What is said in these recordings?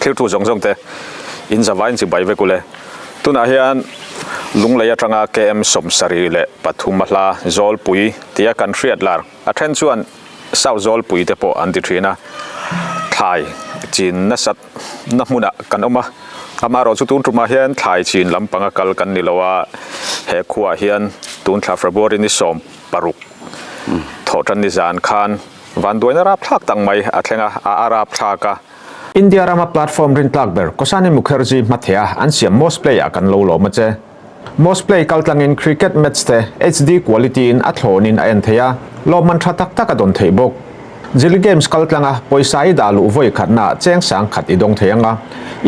thil thu zong te in zawain chi bai ve kule tuna hian lungleia tanga KM Somsari le Pathumala zol pui tia kan hriat lar a then chuan sau zol pui te po an ti thina thai chin na sat na hmuna kan oma amaro chu tun tuma hian thai chin lampanga kal kan nilowa he khuwa hian tun thla February ni som paruk thotan ni zan khan van doina rap thak tang mai athenga a arab thaka India Rama platform rin tlakber Kosani Mukherjee mathea an siam most player kan lo lo mache most play kaltlangin cricket match te HD quality in athlonin a enthea lo man tha tak tak adon theibok Zili Games kaltlanga poisai dalu voi khatna cheng sang khat idong theanga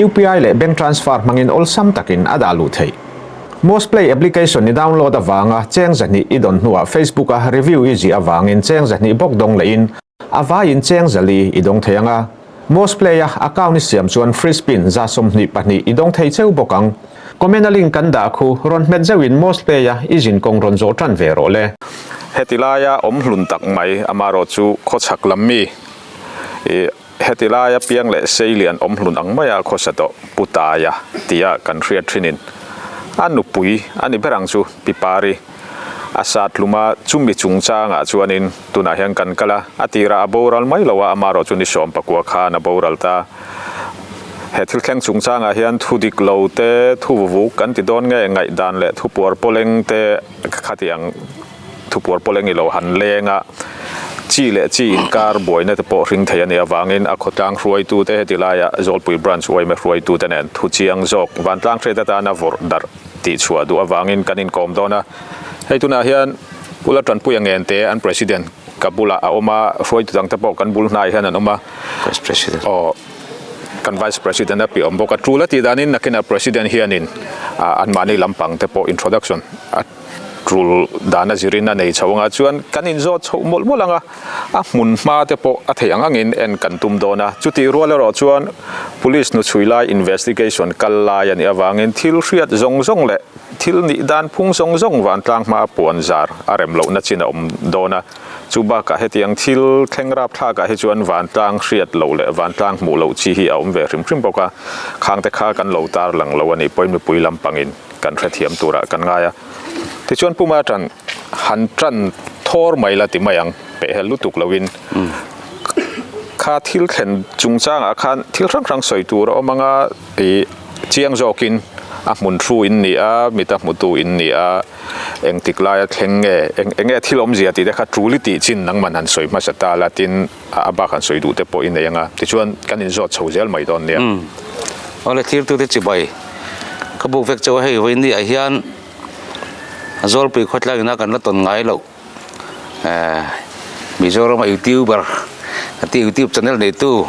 UPI le bank transfer mangin olsam takin adalu thei most play application ni download awanga cheng zani idon nuwa Facebook a review easy awangin cheng zani bok dong lein awa in cheng zali idong theanga most player account ni siam chuan free spin za som ni pani idong thei cheu bokang comment link kan da khu ron met zawin most player izin kong ron zo tran ve ro le hetilaya hlun tak mai amaro chu khochak lammi hetilaya piang le seilian hlun angmaya khosato putaya tia kan hriat thinin anu pui ani berang chu pipari asat luma chumi chungchanga chuanin tuna hian kan kala atira aboral mai lawa amaro chu ni som pakwa khana boral ta hetil kheng chungchanga hian thudik lote thuwu kan ti don nge ngai dan le thupor poleng te khatiang thupor poleng i lo han lenga chi le chi in kar boina te po ring thei ani awangin a khotang hruai tu te hetilaya zolpui branch oi me hruai tu te nen thu chiang jok van tlang thre ta na vor dar ti chua du awangin kanin kom dona hei tuna hian ulatran puyang ente an president kabula a oma hruai tu tang te po kan bul hnai hian an oma vice president kan vice president api omboka trula ti danin nakina president hianin an mani lampang te po introduction trul dana zirina nei chawanga chuan kanin zo chomol molanga a mun ma te po a theiang angin en kan tum dona chuti ruala ro chuan police nu chuilai investigation kallai ani awangin thil hriat zong zong le thil ni dan phung zong zong wan tlang ma puan zar arem lo na china dona chuba ka hetiang thil thengrap tha ka he chuan wan tlang hriat lo le wan tlang mu lo chi hi aum ve rim boka khang te kha kan lo tar lang lo ani poimi pui lampangin kan threthiam tura kan ngaya ti chuan puma tan han tran thor mai la ti mayang pe helu tuk lowin kha thil khen chungchang a khan thil rang soi tur omanga e chiang jokin a mun thu in ni a mita mutu in ni a eng tiklai thlenge enge thilom zia ti dekha truly ti chin nang man han soi ma sata latin a ba khan soi du te po in anga ti chuan kanin zo chhozel mai don nia ole thil tu te chi bai ka bu vek chaw hei hoin ni a hian zol pi khotla ina kan la ton ngai lo mizoram youtuber ati youtube channel nei tu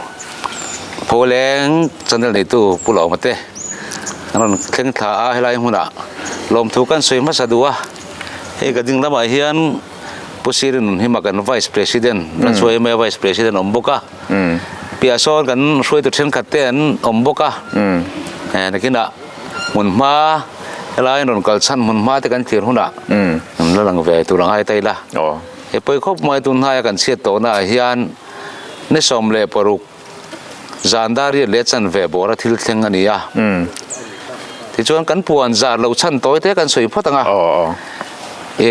poleng channel nei tu pulo mate anon thleng tha a helai huna lom thu kan soi ma sadua he gading lama hian pusirin hima kan vice president ran soi me vice president omboka pia sol kan soi tu then khatte an omboka nakina munma helai non kalchan munma te kan thir huna la lang ve tu rangai taila e poi khop mai tun hai kan siat to na hian ne som le paruk zandari le chan ve bora thil thleng ania ti chuan kan puan zar lo chan toy te kan soi photanga e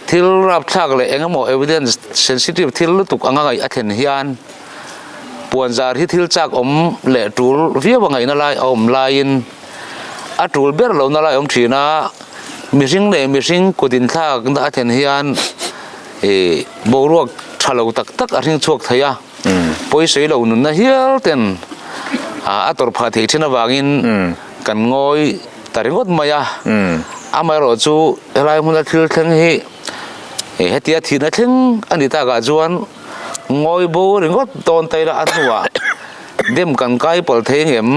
thil rap thak le engamo evidence sensitive thil tuk anga ngai athen hian puan zar hi thil chak om le tul via bangai na lai om lain a tul ber lo na lai om thina mihring kudin thak da athen hian e boruak thalo tak tak a ring chuak thaya poi sei lo nun na hial ten a tor pha thei thina wangin kan ngoi taringot maya amai ro chu helai huna thil thleng hi e hetia thina thleng ani ta ga chuan ngoi bo ringot ton taila anwa dem kan kai pol thengem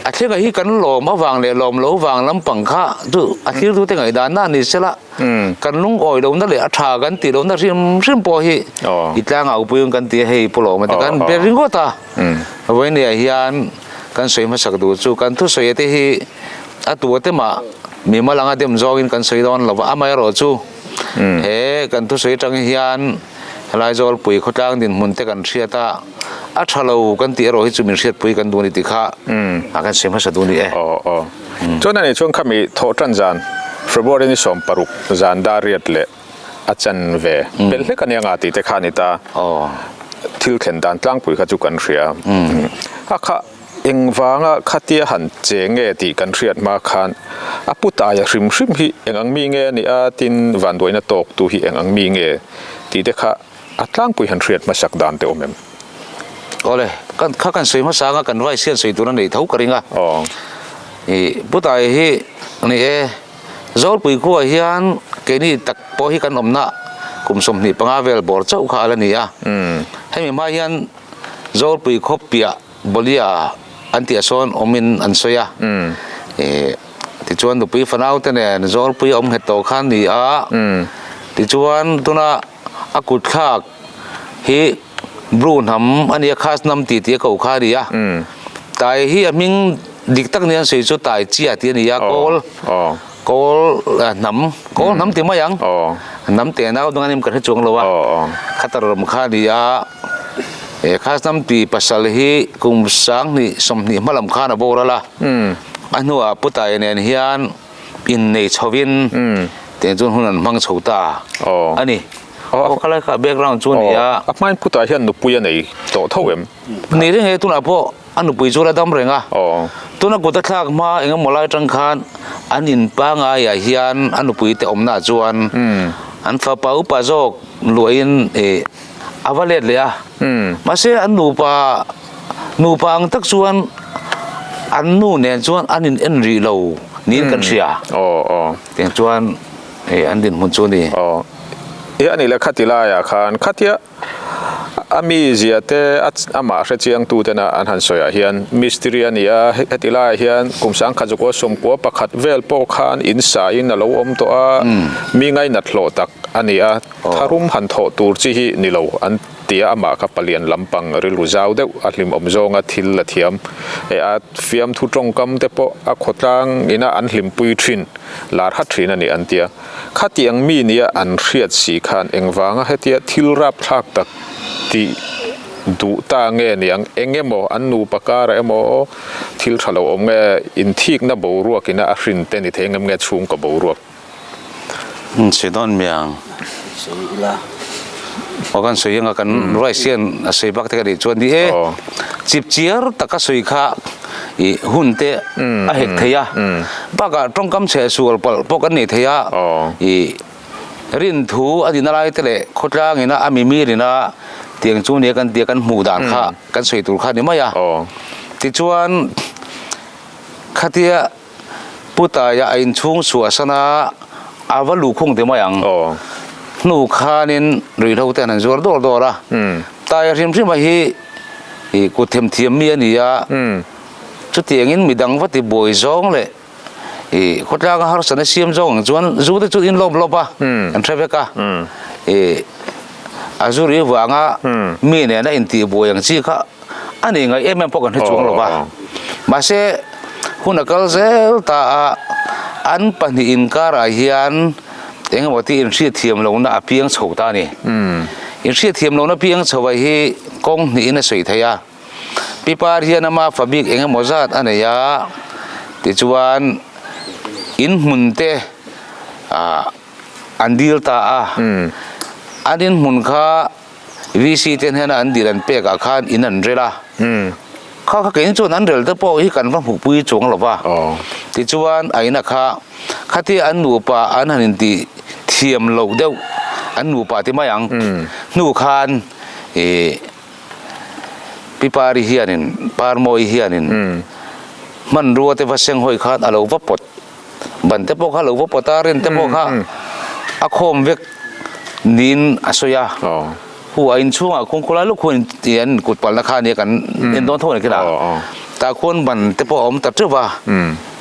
a thlenga hi kan lom awang le lom lo wang lam pangkha tu a thil tu te ngai dan na ni sela kan lung oi lo na le a tha kan ti lo na rim po hi itlang au puyung kan ti hei polo ma ta kan beringota voi ne hian kan soi ma sak du chu kan thu soi te hi a tu te ma mi ma langa dem jogin kan soi don lo amai ro chu he kan thu soi tang hian ลายจอลปุ๋ยเขาจ้างดินมุนเตกันเชียตาอัชเรากันตีเราให้จุมินเชียปุ๋ยกันดูนี่ติค่ะอากันเสียมาสะดูนี่อ๋อจนนั้นในช่วงขมีโทจันจานฟบรินิสมปรุกจานดารีดเละอาจารย์เวเป็นเล็กกันยังอาติเตขานิตาทิลเข็นดานตั้งปุ๋ยขจุกันเชียค่ะเองวางขัดเตียหันเจงเงตีกันเชียดมาคันปุตตายริมฮิเองอังมีเงนี่อาตินวันด้วยนัตกตูฮิเองอังมีเงตีเด็กค่ะตั้งปุ๋ยหันเชียดมาสักดานเตอเมมโอ้เลยกันข้ากันสวยมาสางกันไว้เสียนสวยตัวนั้นเลยเท่ากระริงปุตตายฮินี่จอลปุ๋ยกู้เฮียนเกนี่ตักพอฮิกันอมนะกุมสมนี่ปังอาเวลบอร์เจ้าข้าอะไรนี่ให้มีมาเฮียนจอลปุ๋ยคบเปียบริยาอันที่ส่วนอมินอันสวยที่ชวนตุปีฟันเอาแต่เนี่ยจอลปุยอมเห็ดโตขันนี่ที่ชวนตัวน่ะอากุดขากฮีบรูนทำอันนี้ข้าน้ำตีเตี้ยเก่าข้าดีแต่ฮีมิงดิกตักเนี่ยสวยสุดตายเจียเตี้ยนี่โกลน้ำตีมายังน้ำเตี้ยน่าตรงนั้นมันกระจงเลยวะขัตรมข้าดีข้าน้ำตีปัสสาวะฮีกุมสังนี่สมนี่มาลำข้านะโบราละอันนู้นปุตตายเนี่ยเฮียนอินในชาวินแต่จนหุ่นนั้นมังโฉตาอันนี้เขาเลยค่ะเบกกราวด์จนเนี่ยไม่ปุตตายเฮียนนุปุยนี่โตเท่าเอ็มนี่เรื่องเหตุน่ะพออันนุปุยจุระดำเริงตัวนักกุตทักมาเองมาไล่จังคันอันอินปังไอ้เฮียนอันนุปุยแต่อมนาจวนอันฟ้าเป้าป้าจอกรวยอินอาวาเลดเลยมาเสียอันนูปาอังตักจวนอันนู้นเนี่ยจวนอันนี้เอ็นรีเรานี่กันเสียแต่จวนอันดินมุนจวนนี่อันนี้แหละขัดที่ลายคันขัดที่อามีเจียเตอามาเสียงตูเตนะอันหันสวยเฮียนมิสตรีนี่ขัดที่ลายเฮียนกุมสังขัดจุกสมกัวประคัดเวลโปคันอินสายนั่นเราอมตัวมีไงนัดโลตักอันนี้ถ้ารุ่มหันโถตูร์จีนี่เราอันเตียอามากับเปลี่ยนลำปังริลุจาวเดวอัดลิมอมจงอัดทิลละเทียมอัดฟิมทุจงกำเตปอักขดรังอินะอันลิมปุยทรินลาหัดทรินอันนี้อันเตียขัดยังมีเนี่ยอันเรียดสีขันเองวางให้เตียทิลรับทักตักที่ดูตาเงี้ยเนี่ยเองโมอันนูปากการโมทิลทะเลอมเงี้ยอินทิกน่ะบูรัวกินะอรินเตนิเทงเงี้ยชุ่มกับบูรัวเสียดอนเมียงพอกันสวยยังกันร้อยเสียนสวยบักเตกันดีจวนดีจิบเจียร์ตะกัสวยข้าหุ่นเตะเฮกเทียบักตรงกำเชสูลปอกันนี่เทียรินทูอดีตนายเตะโคตรางนะอามีนี่นะเตียงจูเนี่ยกันเตียกันหมู่ด่านข้ากันสวยตุลข้านี่ไม่ยาที่จวนข้าเทียปุตตายอินชุงสัวสนาอาวลูคงเตียไม่ยังนูขานินหรือเราแต่นั่นจวดดอระตายริมที่มาฮีกูเทียมเมียนี่ยาจุดเตียงอินมีดังวัดที่บอยจงเลยคนร่างหาสนเสียมจงจวนจูดจุดอินลบอ่ะอันเทปกะอาจุรีวางอ่ะมีเนี่ยนะอินตีบอยอย่างที่ข้าอันนี้ไงมันพอกันให้จวงลบอ่ะมาเสหุ่นนักเซลตาอันปันอินการาฮิอันเองว่าที่อินเสียเทียมลงน่ะเพียงโฉตานี่อินเสียเทียมลงน่ะเพียงโฉไว้ให้กงนี่น่ะสวยทยาปีปาเรียนมาฟาบิกเองมอจัดอันนี้ยาติจวนอินมุนเตอันดีลตาอันอินมุนข้าวิสิเตนเห็นอันดีลันเปกอาคารอินันเรล่าข้าเก่งจวนอันเรลแต่พอที่กันฟังผูกปุยจงหรอวะติจวนไอ้นักข้าที่อันหนูป่าอันนั้นที่เทียมโลกเดียวอันหนูป่าที่ไม่ยังหนูคานพิปาริเฮียนินปาร์โมยเฮียนินมันรัวแต่ว่าเสียงหอยคานอะไรวะปดบันแต่พวกข้าหรือว่าปดตาเรนแต่พวกข้าอาคมเวกนินอาสยาหัวอินช่วงคงคนละลูกคนเตียนกุดปัลราคาเนี่ยกันเอ็นโดนโทษกันละแต่คนบันแต่พออมตัดเจ้าว่า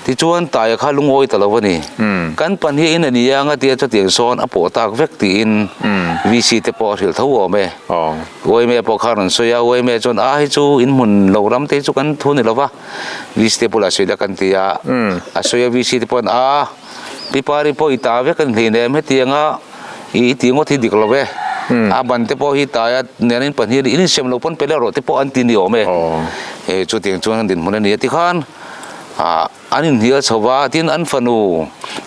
ที่จวนตายข้าลุงโอยตลอดวันนี้กันปันที่อินนี่ยังเตียจะเตียงซ้อนอโปตากเวกตีนวิสิตปอถิลทั้งหัวแม่โวยแม่ปอข้ารันสยาโวยแม่จนอาให้จูอินมุนเรารำเตจุกันทุนนี่หรอวะวิสิตปอลาสวยดักันเตียอาสวยวิสิตปอนปิปาริปออิตาเวกันเห็นเดมให้เตียงอีเตียงว่าที่ดิกเราเว้ บันเตปอฮิตายเนี่ยนี่ปัญหาอินเสียมโลปนไปแล้วรถเตปออันตินอยู่ไหมจุดเตียงจวนดินมันนี่ที่ขันอันนี้เหี้ยชาวบ้านที่อันฟันู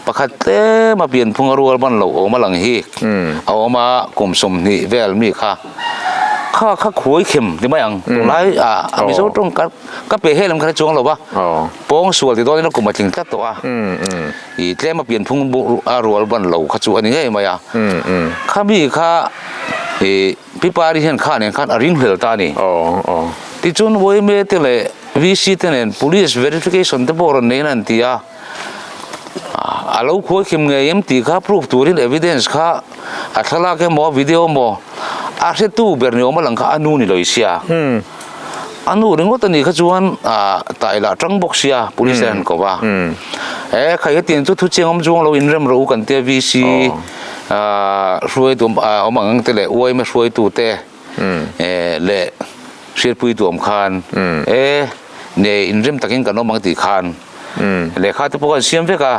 ประคัตเต้มาเปลี่ยนพุงรัวบ้านเราออกมาหลังฮีเอามากลมสมนี่เวลมีค่ะข้าขวยเข็มที่ไม่ยังตรงไหนมีโซ่ตรงก็ไปให้ลำคาจวงหรอวะป้องส่วนที่ตอนนี้เรากลุ่มมาถึงตัดตัวอีเต้มาเปลี่ยนพุงรัวบ้านเราข้าจวงนี่ไงมาอ่ะข้ามีข้าพี่ปาริเห็นข้าเนี่ยข้าอรินเฮลตานี่ที่จวนวัยเมื่อเท่าไรวิสิตเนี่ย police verification ที่บอกเราเนี่ยนั่นที่เราคุยเข้มเงี้ยมที่ข้า proof ตัวนี้ evidence ข้าอัตลักษณ์หมอวิดีโอหมออาจจะตู้เบอร์เนี่ยมาหลังข้าอนุนี่เลยเสียอนุเรื่องว่าตอนนี้ข้าจวนตายละจังบอกเสีย police นั่นก็ว่าใครก็เตียงจุดทุกเชียงจวงเราอินเริ่มรู้กันเตี้ยวิสิช่วยตัวเอามางั้นแต่ละอวยมาช่วยตัวเต้เละเสียปุยตัวมคานเนี่ยอินเริ่มตะกินกันน้องบางตีคานเลยข้าที่พวกเสียมเฟกะ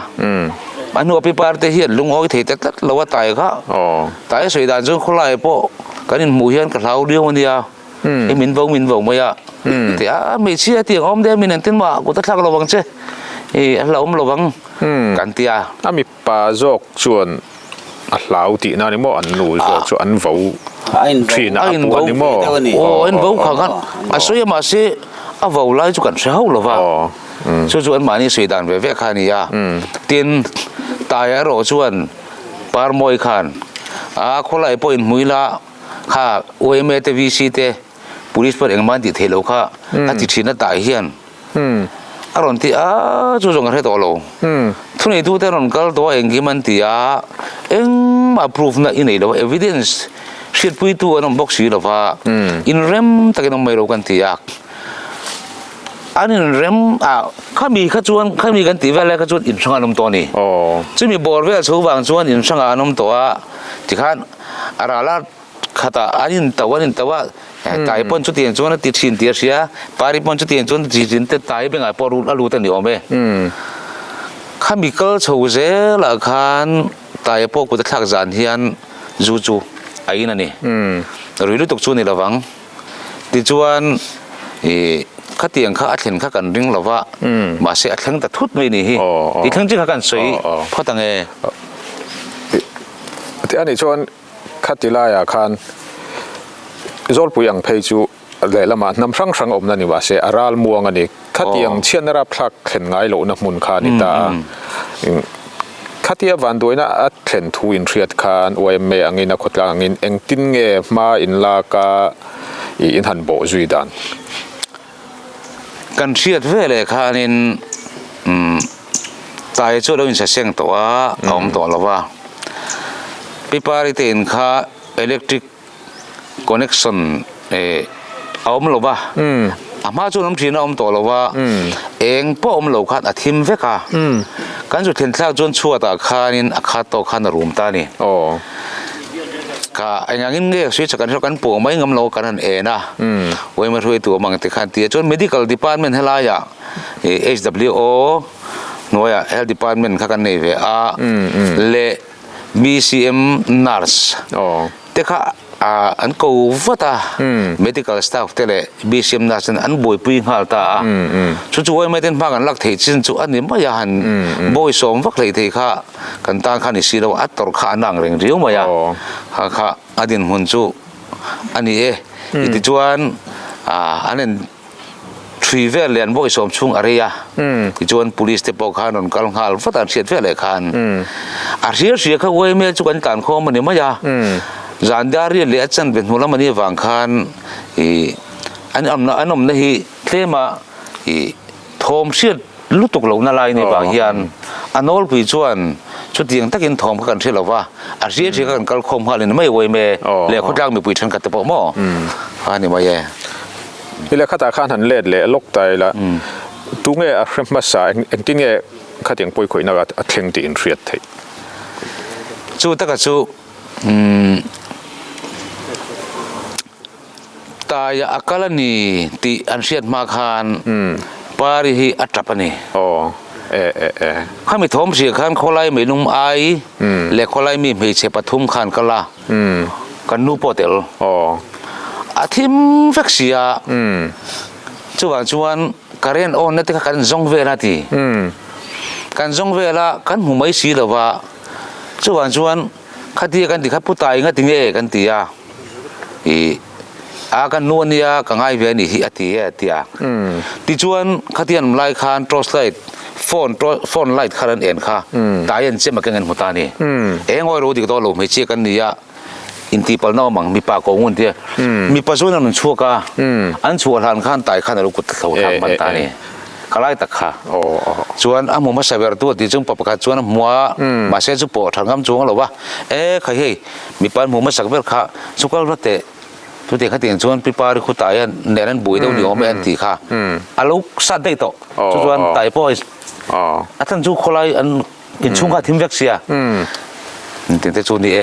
อันนู้นไปปาร์ตี้เฮียลุงเอาที่เตะเราว่าตายข้าตายสุดท้ายจนคนไล่พวกกันนี่หมู่เฮียนกับเราเดียวมันเดียวมินวงไม่อะแต่ไม่เชื่อที่อมเดียมินนั่นที่ว่ากูตัดทักเราบังเช่เราระวังกันเตียมีปลาจอกชวนเราตีนั่นนี่มั่วอันนู้นจอกชวนอันฟูทีน่ะอันนี้มั่วอันฟูข้างกันส่วนมาสิฟูไล่จุกันเช้าหรอวะส่วนมานี่สุดท้ายเวกขานี่ตีนตายรอส่วนปาร์มอยขันคนไล่พออินมุยละข้าโอเอ็มเอเตวีซีเต police เปิดเองมันติดเทโลข้าติดชินตายเฮียนอารมณ์ที่จู่ๆกันให้ตัวเราทุนนี้ดูแต่รอนก็ตัวเองกี่มันที่เอ็งมา proof นะอินไหนแล้ว evidence เชื่อปุยตัวน้องบอกสิแล้วว่าอินเร็มตะกี้น้องไม่รู้กันที่อันนี้เร็มข้ามีข้าจวนข้ามีกันที่เวลาข้าจวนอินช่างน้ำตัวนี่จะมีบอร์เวลชาวบ้านจวนอินช่างน้ำตัวที่ขันอะไรล่ะข้าตาอันนี้แต่ว่าตายปนจุดเตียงจวนติดชินเตียเสียปาริปนจุดเตียงจวนติดชินแต่ตายเป็นไงพอรู้แต่เดียวไหมข้ามีก็ชาวเจ้าละขันตายพวกกูจะทักจานเฮียนจู่ไอ้นั่นนี่รู้ตุกชวนนี่ระวังที่จวนข้าเตียงข้าอัดเห็นข้ากันริงหรอว่ามาเสียอัดทั้งแต่ทุบไม่นี่ที่ทั้งจริงข้ากันสวยเพราะตั้งที่อันนี้ชวนข้าติลายขันจอลปุยังเพจูเลยละมาน้ำช่างอมนั่นนี่ว่าเสียอาราลมัวงันนี่ข้าเตียงเชียนรับพลักเห็นไงโลนักมุนขานิตาข้าเตียวันด้วยนะอัดเห็นทูอินเทียดขันวัยเมอังอินนักขดลางอินเอ็งตินเงมาอินลากาอินหันโบจุยดันกันเชียดเวเลยค่ะนี่ตายช่วยเราอินเสียงตัวเอาตัวเราว่าปีปาริเตนค่ะอิเล็กทริกคอนเนคชั่นเอาเราว่ามาช่วยน้ำจีนเอาตัวเราว่าเองพวกเราค่ะทีมเวกะกันจุดเห็นแล้วจนชัวตาค่ะนี่ข้าโตข้านรูมตานี่ก็ไอ้งานเงี้ยสวยจากการชกันปู่ไม่งำเรากันนั่นเองนะไว้มาช่วยตัวมังติขันตีจน medical department ให้ลายอ่ะHWO หน่วย health department ข้ากันนี่เว้ยเล่ BCM nurse แต่ข้าอันกูว่าตา medical staff แต่เล่ BCM nurse อันบ่อยปีหัวตาจู่ๆไอ้ไม่เต้นพักกันลักเทจินจู่อันนี้ไม่ยันบ่อยสมวักเลยที่ข้ากันตั้งข้านี่สิเราอัดตัวข้านั่งเร่งเรียวมาอย่างข้าอดีตหุ่นจู่อันนี้อีที่จวนอันนั้นทรีเวลเลียนบ่อยสมชุ่งอะไรอ่ะที่จวน police เตปอข้านนกัลฮัลฟัดอันเสียดเวลเลยขันเสียข้าไว้เมื่อจู่กันการข้อมันนี่มาอย่างจานดารีเลี้ยจันเป็นหัวละมันนี่วางขันอันนั้นนี่เทมาทอมเสียดลุตุกเหล่านาลายในบางยันอันนั้นผู้ชวนชุดยังตะกินทอมกันเชื่อหรอว่าเสียกันกัลคอมฮาลินไม่ไว้เมย์เลี้ยคนร่างมีผู้ชนกันแต่ปอมออันนี้มาแย่นี่แหละข้าตาข้าหันเล็ดเละลกใจละตุ้งเอ๋อมาสายเอ็งที่เอ๋ข้าเตียงป่วยคุยนักเทียงตีอินเทียดที่จู่ตะกัจู่ตายอักลันนี่ตีอันเสียดมาคานปาริฮิอัตปนีข้ามีทอมเสียขันคนไล่ไม่นุ่มไอเล็กคนไล่มีไม่เชปทุมขันกะละ กันนูโปเตล อ๋อ อาทิมเฟกเซียชวนการเรียนโอนนั่นที่กันจงเวลาทีกันจงเวลากันหูไม่สีหรอว่าชวนคดีกันที่ขับผู้ตายกันที่เนี่ยกันที่กันนวลเนี่ยกันง่ายเวียนี่ที่ที่ที่ชวนคดีอันไล่คันโทรสไลด์โฟนไลท์คันเอ็นค่ะตายอันเชื่อมาเงินหัวตานี่ว่ารู้ดีก็ต้องรู้ไม่เชื่อกันเนี่ยอินทีปลน้องมังมีปากกงุนเดียมีปัจจุบันนั้นชัวก้าอันชัวทานข้านตายข้านเรากุดเขาทางบันตานี่ก็ไล่ตักค่ะชวนมุมาใส่เวลาตัวที่จงปรับการชวนมัวมาเสียจุปทางคำจวงหรอวะใครเฮ้มีปันมุมาใส่เวลาค่ะสุกัลรถเตะตัวเด็กเขาเตียนชวนปีปาริคุตายเนี่ยนั้นบุยเดียวเหนียวไม่อันทีค่ะลูกสัตว์ได้ต่อชวนตายพ่อท่านจูคนไรอันกินชุ่งกับทิมเวกเซียถึงแต่ชวนนี่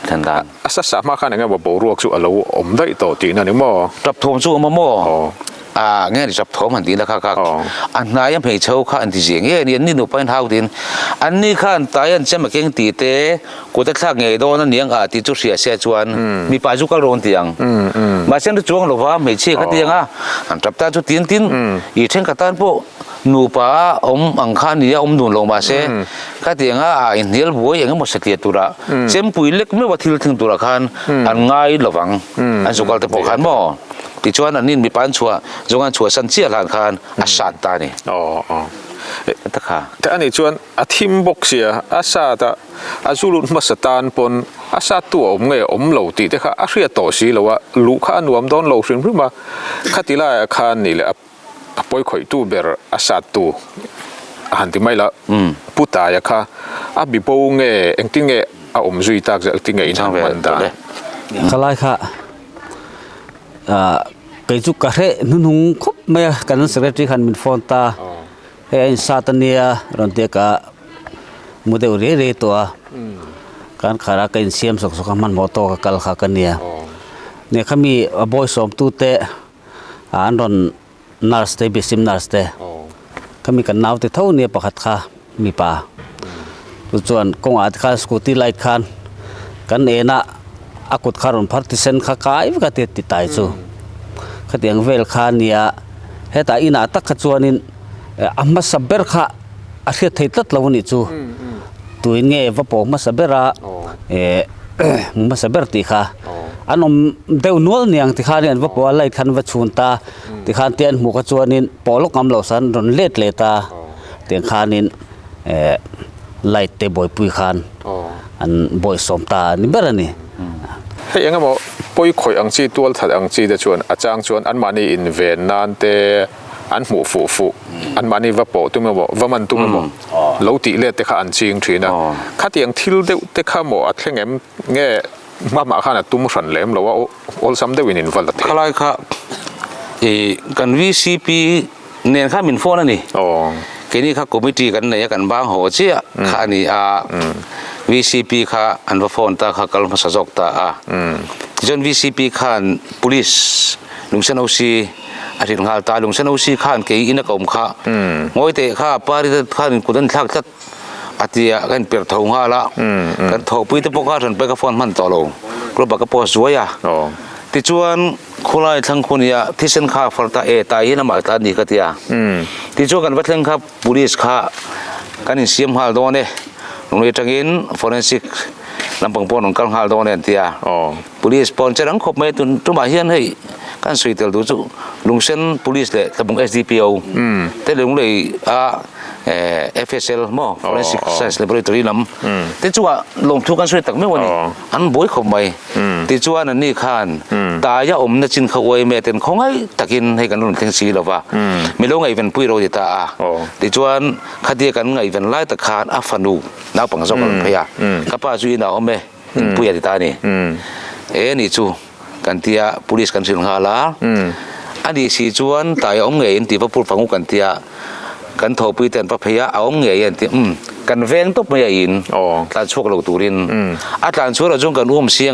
ทันดาสัสมาขันยังไงว่าบรวกสู่เราอมได้ต่อตีนั่นนี่มั้งจับทมสู่มามั่วเงี้ยจับทมหันตีนะครับอันนายยังเพย์เช่าข้าอันที่เสียงเงี้ยนี่หนูไปเท้าดินอันนี้ข้าตายอันเชื่อมาเก่งตีเตะกูจะทักเงี้ยโดนนั่นเนียงที่จุดเสียชวนมีปลาจุกกระโดนเตียงมาเช่นที่จวงหรือว่าไม่เชี่ยกันเตียงอันจับตาจุดตีนอีเช่นกระตันพวกหนูป้าอังคารนี้ดุนลงมาเช่ก็เตียงอินเดียบัวยังไม่หมดสติตัวละเช่นปุ๋ยเล็กไม่ว่าทิลถึงตัวละคันอันง่ายระวังอันสุกัลแต่พอคันบ่ที่ชวนอันนี้มีปันชัวจงอันชัวสันเชียหลานคันอาชาตานี่ตะขาแต่อันนี้ชวนอาทิมบกเสียอาชาตาอาจุลุนมาสตานปนอาชาตัวเงยเหลาตีแต่ค่ะอาเรียต่อสีแล้วว่าลูกข้านวมโดนเหลาสิ่งพวกมาขัดทีละคันนี่แหละปอยข่อยตู้เบอร์อาชาตูหันที่ไม่ละผู้ตายค่ะบิโป้เงยเอ็งที่เงยจุยตากจะที่เงยอินทางมันได้ขลายค่ะเกิดจุกกระเรนุ่งคบไม่กันนั่นสิ่งที่ขันมินฟอนตาเฮ้ยซาตันเนียรันเดียกะมุดเอเร่ตัวการขารากันเสียมสกมันมอโต้กัลขากันเนี่ยเขามีบอยสมตูเตอันรอนนาร์สเตบิซิมนาร์สเตเขามีกันนาวเตเท่านี้ประคัดค่ะมีป่าส่วนกงอาจข้าสกูตี้ไลท์คันกันเอน่ะอากุดคารุนพาร์ติเซนข้ากายก็ติดตายจู่ขัดยังเวลคันเนี่ยเหตุอินาตักขจวนินอามาสับเบอร์ข้าอาเทียไทยตัดลาวนี่จู่ตัวเงี้ยว่าปองมาสับเบอร์มาสับเบอร์ตีข้าอันนมเดวนัวเนี่ยที่ข้าเนี่ยว่าปออะไรคันว่าชุนตาที่ข้าเตียนหมู่ขจวนินปอลกกำเหล่าสันรอนเล็ดเลตาเตียนข้านินไล่เตะบ่อยปุยคานอันบ่อยสมตานี่เบอร์นี่เฮ้ยยังไงบอกปุยข่อยอังจีตัวถัดอังจีจะชวนอาจารย์ชวนอันมานี่อินเวนนานเตอันหมู่ฟูอันมานี่ว่าโปตุ้มบอกว่ามันตุ้มบอกเราตีเล็ดแต่ข้าอันจริงทีนะข้าเตียงทิลเดแต่ข้าหมออัดแค่เงี้ยเงี้ยมาข้าน่ะตุ้มสันเล่มเราว่าโอลซัมเดวินินฟัลต์ขลายค่ะกันวีซีพีเนี่ยข้ามินโฟนั่นนี่แค่นี้ข้าคอมมิตี้กันเนี่ยกันบ้างหัวเชี่ยข้านี่VCP ข้าอันว่าโฟนตาข้ากัลมาสะจกตาจน VCP ข้าpolice ลุงเซนเอาซีอาทิตย์งาตาลุงเซนเอาซีข้าเกี่ยอินกับข้างอยเตะข้าปาริตข้ากุดันทักทัดอาทิตย์กันเปิดทงห้าละกันทอปุยตะปกาทันไปกับโฟนมันต่อลงกลัวบักกับปอสวยอ่ะที่ชวนคนละทั้งคนเนี่ยที่เส้นข้าฟัลตาตายน้ำมาตาดีกันที่ที่ชวนกันวัดเรื่องข้า police ข้ากันเสียมหาโดนเนี่ยลงเรียนจังอินฟอเรนซิกลำพังปนของการหาตัวเนี่ยที่police ปนจะรังคบไม่ตุนตุ้มมาเฮียนให้การสุยเตลดูจุลุงเซน police เลยตะบง SDPO แต่ลุงเลยFSL มั้ง Forensic Science Laboratory น้ำแต่จัวลงทุกการสุยตักไม่วันนี้อันบ่อยคบไม่แต่จัวนั่นนี่ข้านตายาอมนั่นจินเขาไว้เมื่อเต็นของไอ้ตักินให้กันรุ่นเทงสีหรอวะไม่รู้ไงเป็นปุยโรดิตาแต่จัวคดีกันไงเป็นไล่ตะคานอัฟฟานูนักปังสกันพยากับป้าจุยน่าอมเม่ปุยดิตานี่นี่จูกันที่ police กันสิงหาลาอันนี้สิจวนตายอมเงยที่พระพุทธฟังกันที่กันทอปุยเต็นพระพยาอมเงยที่กันเวงตุบไม่ยินตาช่วงเราตูรินอาจารย์ช่วยเราจงกันร่วมเสียง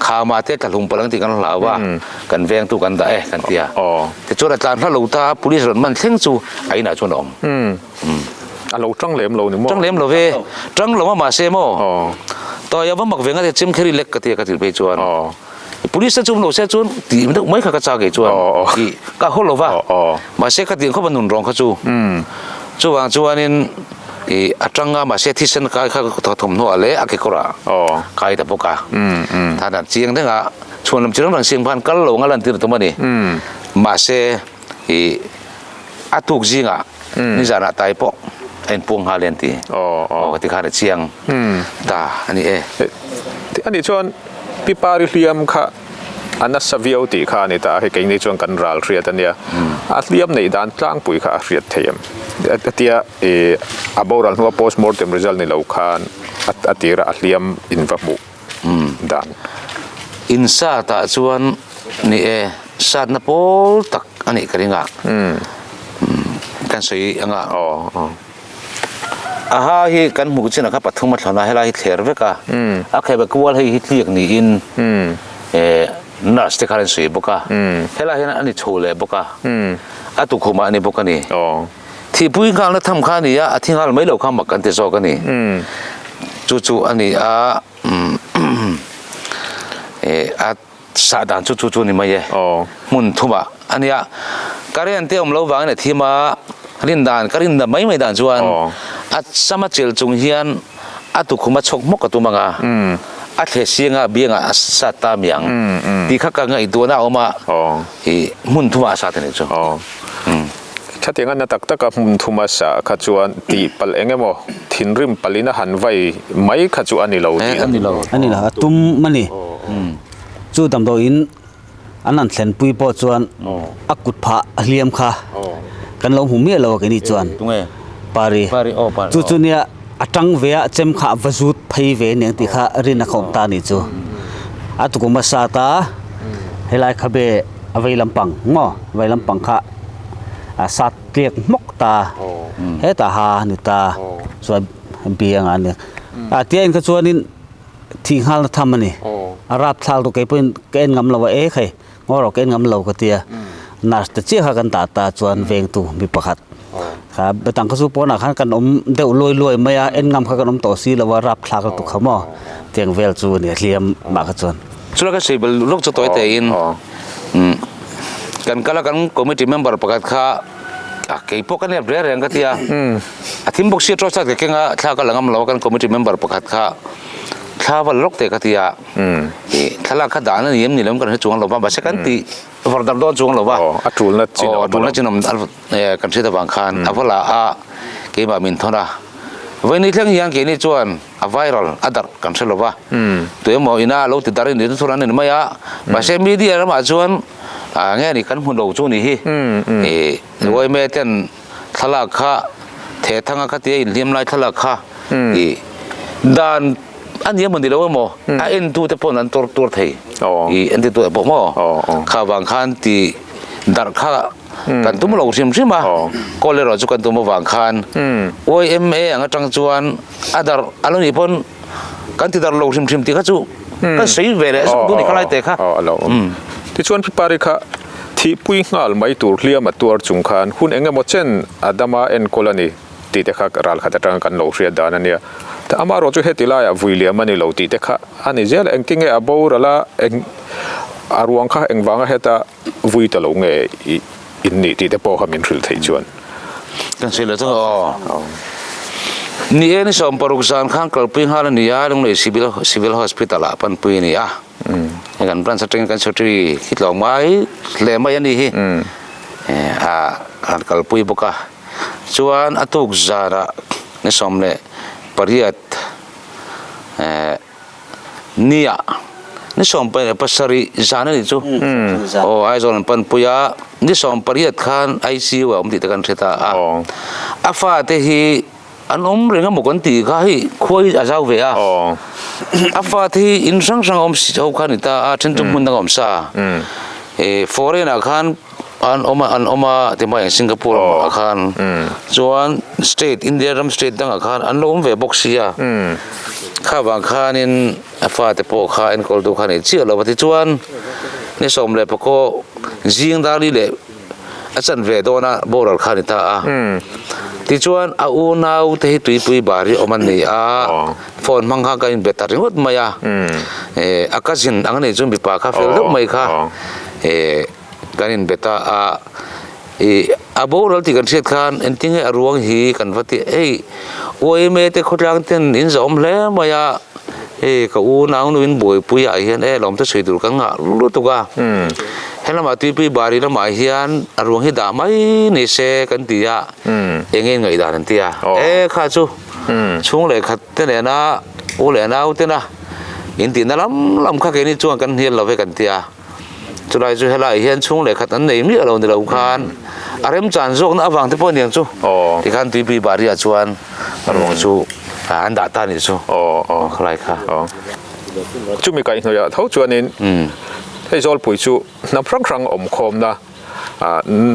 ข่าวมาเตะตะลุงพลังที่กันหลาว่ากันเวงตุกันได้กันที่แต่ช่วยอาจารย์ถ้าเราตา police มันเท่งจูไอ้หน้าชวนอมเราจังเหลมเราหนึ่งจังเหลมเราเวจังเรามาเซโม ต่อยาว่ามักเวงก็จะจิ้มแค่เล็กก็ที่ก็ที่ไปจวน อ๋อ police จุ่มโลเสจวนตีมันไม่ขัดกระจายจวนอีก็ฮอลโลว่ามาเสกตีเขาบรรนุนรองเขาจูจวนนี่อัตรังงามาเสที่เส้นกายเขาถมหัวเลยอากิกระกายตะปกาท่านเสียงเด้งชวนลำเชียงทางเสียงพันกัลลงอะไรตีตัวมันนี่มาเสอาตุกจิงนี่จะน่าตายปอกเอ็นพวงฮาเลนตีที่ข้าเชียงตาอันนี้อันนี้ชวนพี่ปาริเลียมค่ะอันนั้นสวิโอติค่ะนี่ตาให้กินในช่วงกันรัลเรียดเนี่ยอัตเลียมในด้านกลางปุยค่ะเรียดเทียมเตียอาบอรัลนัว post mortem result ในเหล่าขานอัตเตียอัตเลียมอินวับบุด้านอินซาตาชวนนี่ซาดนับโอตักอันนี้ก็เรื่องกันสวยยังฮะฮีกันหมู่จีนนะครับปัทุมมาถนาให้เราฮิตเลอร์เวก้าใครแบบกวาดให้ฮิตเลียกนี่อินนัสที่เขาเรียนสวยบุก้าให้เราเห็นอันนี้โชว์เลยบุก้าตุคุมาอันนี้บุก้านี่ที่ผู้หญิงเขาเนี่ยทำข้านี่ที่เขาไม่เล่าข้ามักกันเตจอกันนี่จู่ๆอันนี้สาดานจู่ๆนี่มาเย่มุนทุ่มอันนี้การเรียนเที่ยวเราวางเนี่ยที่มารินดานการินดานไม่ด่านจวนสมัครเจลจงเฮียนตุคุมาชกมกกับตัวมังเทเสียงเบียงสัตตามียงที่ข้ากังไอตัวน่าเอามามุนทุ่มสัตว์นี่จ้ะถ้าอย่างนั้นตักกับมุนทุ่มสัตว์ขจวนตีปัลเองมั้งทินริมปัลินะหันไว้ไม่ขจวนอันนี้เราอันนี้เราตุ้มมันนี่จู่ดำโดอินอันนั้นเส้นปุยปอจวนกุดผาเลียมค่ะกันเราหูเมียเรากันนี่จวนปารีจู่เนี่ยจังเวียเจมข้าวจุดไพเวเนี่ยที่ข้าเรียนนักข่าวตานี่จู่ตุกุมาซาตาเฮลัยขบเบอวัยลำปังง้อวัยลำปังข้าสัตว์เกลียกมกตาเฮตาหาหนุตาส่วนเบียงอันเนี่ยเตียนก็ส่วนนี้ทิ้งหัลทำมันนี่รับทางตัวเก็บเป็นเกณฑ์งำเราว่าใครงอเราเกณฑ์งำเราก็เตียนัดจะเชี่ยกันตาจวนเวงตูมีประคัดครับไปตั้งกระสุนปนขันกันเดี๋ยวลอยไม่เอ็นงำกันต่อซีแล้วว่ารับทางตัวเขาหม้อเตียงเวลจูเนี่ยเลียมมากจวนสุดก็สิบลูกจะต่อยแต่อินกันก็แล้วกันคอมมิตี้เมมเบอร์ประกาศข้าเกี่ยวกับเนี่ยเรื่องอะไรกันที่ทีมบุกเชียร์ทรอสต์เก่งๆข้าก็หลังเรากันคอมมิตี้เมมเบอร์ประกาศข้าวันลูกเตะกันที่ถ้าเราขัดด่านนี่นี่เรากันให้จวงเราบ้างบางสิ่งที่ฟอร์ดดอนจวงเราบ้างจูนละจีนกันเชื่อตะวันขันเพราะละเกี่ยวกับมินทนะวันนี้เรื่องยังเกี่ยวนี่จวนไวรัลอัดกันเชื่อเราบ้างตัวยังมองอินาเราติดตามนี่ทุกคนนี่ไม่บางสิ่งมีดีอะไรมาจวนงี้นี่กันหุ่นเราจวนนี่วันเมื่อเต้นทะเลาะข้าเททั้งข้าที่เลี้ยมไล่ทะเลาะข้าด้านอันนี้มันดีแล้วมั้งเอ็นตัวแต่พอนั้นตัวไทยเอ็นตัวพอมั้งข้าบางคันที่ดาร์ข้ากันตัวมันเราชิมใช่ไหมก็เลยเราจุกันตัวมันบางคันโอ้ยอย่างจังจวนดาร์อันนี้พอนกันที่ดาร์เราชิมที่ข้าจูก็ใช้เวลาสุดตัวนี้ข้าไล่เตะข้าที่ชวนพี่ปาริค่ะที่ปุยงาลไม่ตัวเลี้ยมตัวจุงคันหุ่นเองก็หมดเช่นดามาเอ็นโคลนีที่เด็กข้ารัลขัดจังกันเราเรียดดานันเนี่ยแต่อามาเราจะเห็นที่ไรวิลเลียมมันนี่เราตีเด็กข้าอันนี้เจ้าเอ็งกิ้งอาบูระละเอ็งอารวงข้าเอ็งวางเหตุวิตลงอินนี่ที่เด็กพ่อเขามีริลที่จวนกันสิเลยทั้งนี่นี่สมปรุกษาข้างกลปิงฮาร์นี่ยาลงในcivil hospital ปันปุยนี่กันปรันสตริงกันสตรีคิดลองไม้เล่ไม่ยันนี่กันกลปุยบุกะส่วนอตุกจาระนี่สมเลยปริยัตนี่นี่สมเป็นภาษาริจานี่จูไอ้ส่วนปันปุยนี่สมปริยัตขันICUติดกันเสร็จฟาเตฮีอันเรื่องมุกันตีข้าให้คุยอาจารย์เวียฟาที่อินสังสิเจ้าขันนี่ตาฉันจุ่มมันตั้งซาฟอเรนขันอันที่มาอย่างสิงคโปร์ขันส่วนสเตทอินเดียรัมสเตทตั้งขันอันเวบ็อกซี่ข้าบางขันฟาที่พวกข้าอินคอลดูขันนี่เชื่อเราว่าที่ส่วนนี่สมเลยพวกก็จิงดาลีเลยอาจารย์เวโดนะโบราณขันนี่ตาที่ชวนเอาหน้าที่ตุยปุยบารีอมันนี่ฟ phone mang kha ka in battery hot maya akasin angne zum bi pa kha fel dok mai kha kanin beta aboral ti kan set khan enting aruang hi kan vati oi me te khotlang ten in zom le maya ka u naung nuin boi puya hian lom ta sui dur ka nga lu tu ga hela ma ti pi bari na mai hian aruang hi da mai ni se kan ti ya engen ngai da nan ti ya kha chu chung le khat te ne na u le na u te na in ti na lam kha ke ni chuang kan hian lo ve kan ti ya chu lai chu hela hian chung le khat an nei mi alo ni lo khan arem chan zok na awang te pon yang chu ti khan ti pi bari a chuan aruang chu an da ta ni chu khlai kha chu mi kai hnoya tho chuanin hei zol pui chu na prang om khom na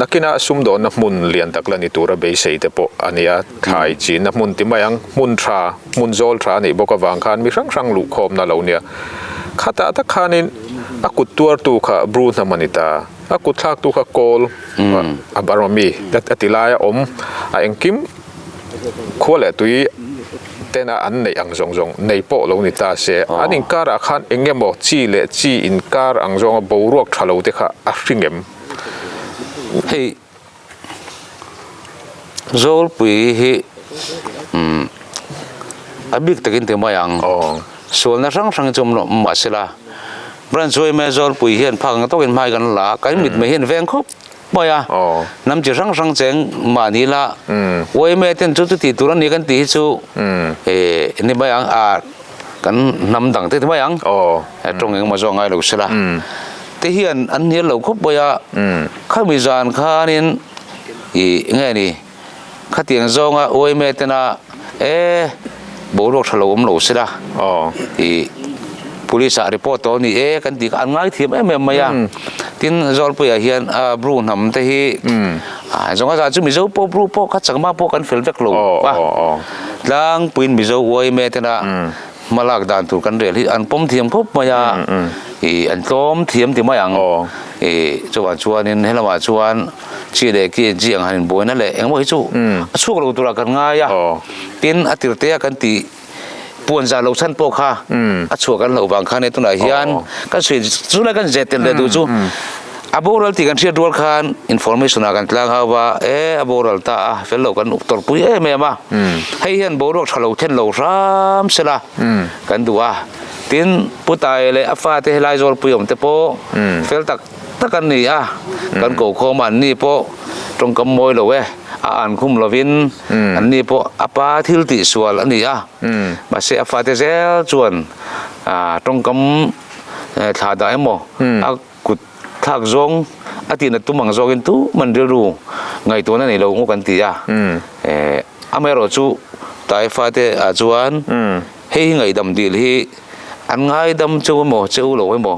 nakina sum do na mun lian tak lani tura be sei te po ania thai chi na mun ti mayang mun tha mun zol tha nei boka wang khan mi rang lu khom na lo nia khata ta khanin akut tuar tu kha bru na manita akut thak tu kha kol abarami that atilaya om a engkim khole tui tena an nei ang zong nei po lo ni ta se an in kar a khan engemo chi le chi in kar ang zong bo ruak thalo te kha a hringem hei zol pui hi abik takin te mayang sol na rang chom no masela bran zoi me zol pui hian phang to in mai gan la kai mit me hian veng khop maya nam chi rang cheng mani la oi me ten chu ti turan ni kan ti chu ni mayang kan nam dang te mayang trong eng ma zo ngai lo sela te hian an hian lo khop boya kha mi zan khanin nge ni kha tiang zonga oi me tena bo rok thalo om lo sela police report to ni kan ti an ngai thiam maya tin zol puya hian bru nam te hi zonga za chu mi zo po bru po kha changma po kan fel vek lo ba lang puin mi zo oi me tena malak dan tu kan rel hi an pom thiam khop maya an tom thiam ti mayang chuan chuanin helama chuan chi le ki ji ang hanin boina le engmo hi chu chuk lo tura kan nga ya tin atir te kan ti puan za lo chan po kha a chu kan lo bang kha ne tuna hian kan sui chu la kan zetel le du chu aboral ti kan thia dol khan information kan tlang hawa aboral ta fel lo kan uktor pui me ma hei hian borok thalo then lo ram sela kan duwa tin putai le afa te helai zol puyom te po fel tak takan ni kan ko kho man ni po trong kam moi lo an khum lovin an ni po apa thil ti sual ani ma se afa te zel chuan trong kam tha da emo kut thak zong atina tumang zogin tu mandil ru ngai to na nei lo ngo kan ti amero chu tai fa te chuan hei ngai dam dil hi an ngai dam chu mo chu lo mo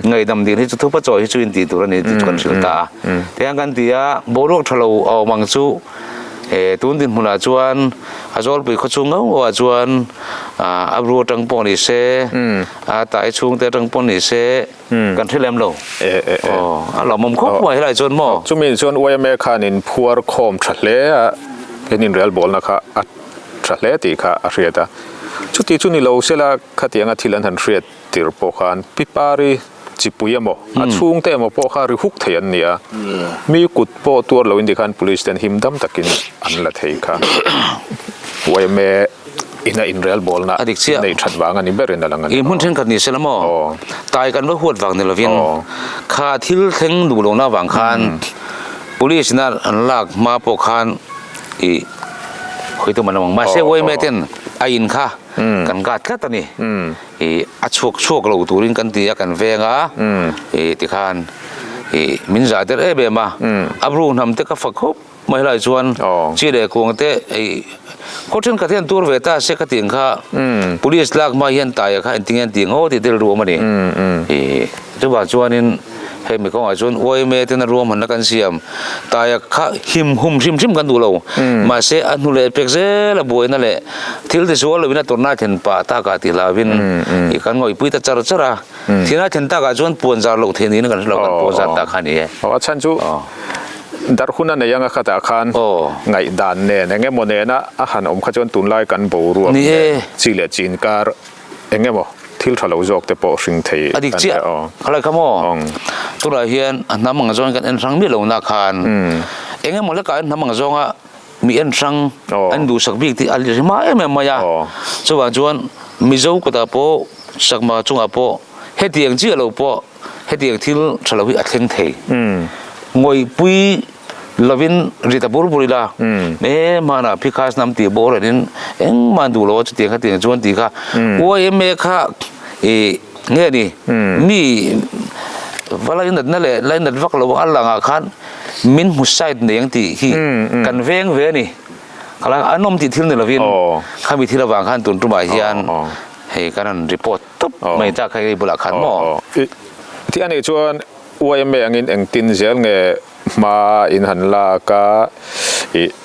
ngai dam dil hi chu thupa choi chu in ti tur ani ti kan sil ta tiang kan ti borok thalo aw mang chu tun din huna chuan azol pui khochung ngau chuan abru tang pon ni se tai chung te tang pon ni se kan thlem lo lo mom khop mai lai chon mo chumin chuan OMA khanin phuar khom thle enin real bol na kha thle ti kha a riata chuti chuni lo sela khatianga thilan han riat tir po khan pipari chipuyamo achung te mo po kha ri huk theian nia mi kut po tur lo indi khan police ten himdam takin an la thei kha OMA ina in real bol na nei thatwang ani berin alang ani mun then khat ni selamo tai kan lo huat wang ne lovin kha thil theng du lo na wang khan police na an lak ma po khan khoi to manamang ma se OMA ten ain kha kan gat kha tani achuk lo turin kan ti kan venga ti khan min za der be ma abru nam te ka fakhop mai lai chuan chi le kong te khotin ka thian tur ve ta se ka ting kha police lak ma hian ta ya kha ting ting ho ti del ru ma ni chu ba chuanin hei mi ko a chuan oi me ten ru man kan siam ta ya kha him him kan du lo ma se anu le pek ze la boi na le thil de zo lo bina torna then pa ta ka ti la win I kan ngoi pui ta chara thina then ta ka chuan pon za lo the ni na kan lo kan po za ta khani achan chu dar huna na yang khata khan Oh. ngai dan ne nge mo ne na a han om kha chon tun lai kan bo ru Ni e. chi le chin kar enge mo thil thalo jok te po hring thei adik chia khalai khamo tura hian namang zong kan en rang mi lo na khan enge mo le ka namang zonga mi en rang an du sak bik ti ali ma em ma ya chuwa chuan mi zo ko ta po sakma chunga po hetiang chi lo po hetiang thil thalo hi a thleng thei ngoi pui lovin rita burburila me mana pikas nam ti borin eng mandu lo chu tiang tiang chuan ti kha oi me kha e nge ni mi wala in na le lain na vak lo alanga khan min husaid ne yang ti hi kan veng ve ni kala anom ti thil ne lovin khami thila wang khan tun tuma hian hei kanan report top mai ta khai bula khan mo ti ani chuan oi me angin eng tin zel nge ma in han la ka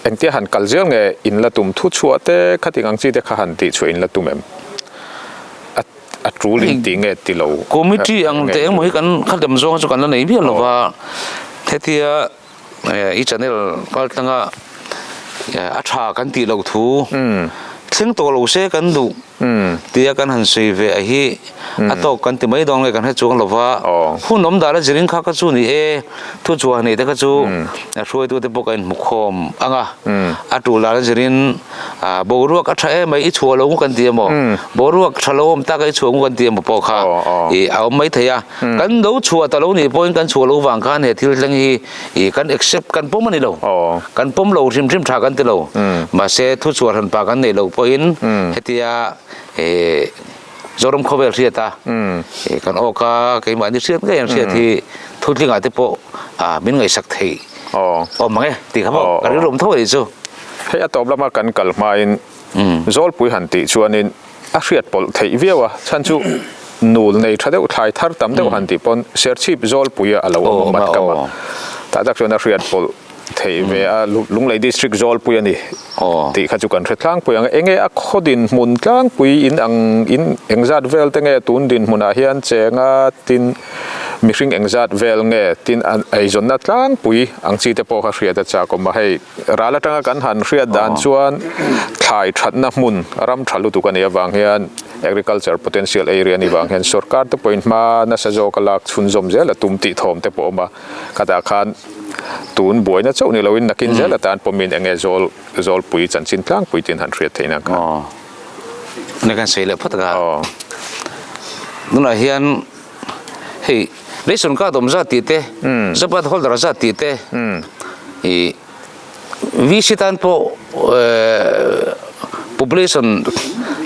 eng ti han kal zel nge in la tum thu chua te khating ang chi te kha han ti chu in la tum em a tru ling ti nge ti lo committee ang te mo hi kan khadam zong chu kan la nei bi lo wa thetia I channel kal tanga a tha kan ti lo thu thing to lo se kan du tia kan han sei ve a hi ato kan ti mai dong le kan ha chung lo wa hu nom da la jiring kha ka chu ni e thu chu ni te ka chu a roi tu te bo kan mu khom anga a tu la jirin a bo ru ka tha e mai I chu lo kan ti mo bo ru ka thalo om ta ka chu kan ti mo po kha e a mai thaya kan do chu ta lo ni point kan chu lo wang khan he thil lang hi e kan accept kan pom ni lo kan pom lo rim rim tha kan ti lo ma se thu chu han pa kan nei lo point hetia e zorom khovel riata e kan oka ke ma ni siat ga yan siat thi thutlinga te po a min ngai sak thei o mange ti khamo kan rom thoi chu he atop lama kan kal ma in zol pui han ti chuanin a hriat pol thei viawa chan chu nul nei thadeu thai thar tam deuh han ti pon ser chip zol pui a lo mat kama ta dak chona hriat pol thei ve a lunglei district zol pui ani ti kha chu kan thlang pui ang enge a khodin mun tlang pui in ang in engzat vel te nge tun din huna hian chenga tin mihring engzat vel nge tin ai zon na tlang pui ang chi te po kha hriat a cha ko ma hei rala tanga kan han hriat dan chuan thai that na mun ram thalu tu kan ya wang hian agriculture potential area ni wang hian sarkar te point ma na sa jo kalak chhun zom zel tum ti thom te po ma kata khan tun boy na chau ni loin nakin zel atan pomin enge zol pui chan chin tlang pui tin han hriat theina ka ne kan sei le phata ga nuna hian hei leison ka dom za ti te zapat holder za ti te e visitan po population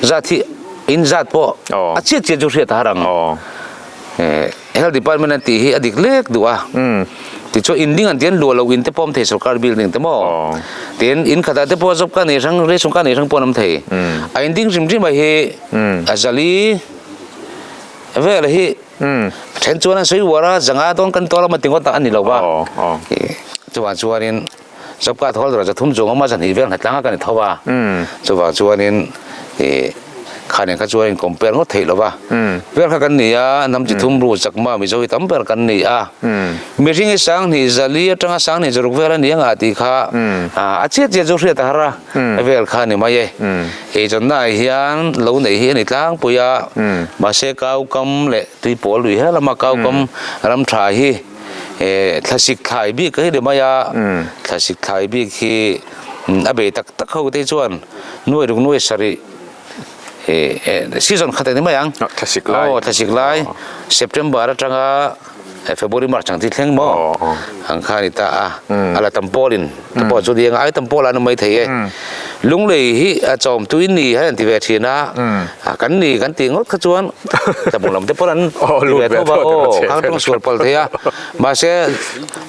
za thi in zat po a che che ju hriat harang health department ti hi adik lek duwa ti cho in ding an tian lo lo in te pom the sarkar building te mo ten in khata te po job ka ne sang re sung ka ne sang ponam thei a in ding rim rim ba he azali vel hi chen chuan soi wara janga ton kan tola ma tingo ta ani lo ba chuwa chuanin job ka thol ra thum jong ma jan hi vel na tlanga kan thowa chuwa chuanin e khane ka chuan compare ngo thei lo ba vel kha kan ni a nam chi thum ru chakma mi zo tam per kan ni a mi ring sang ni zali atanga sang ni joruk vel ni anga ti kha a che che jo hria ta hara vel kha ni mai e jon na hian lo nei hi ni tlang puya ma se kau kam le tui pol ri hela ma kau kam ram tha hi e thlasik thai bi ka hi de maya thlasik thai bi khi abe tak tak ho te chuan nuai ruk nuai sari season khate ni mayang thasik lai September atanga February March chang ti thleng mo ang khani ta ala tampolin tampo chu diang ai tampola no mai thei lunglei hi a chom tuin ni han ti ve thina kan ni kan ti ngot kha chuan tabulam te poran ve tho ba khang tong sur pal theya ma se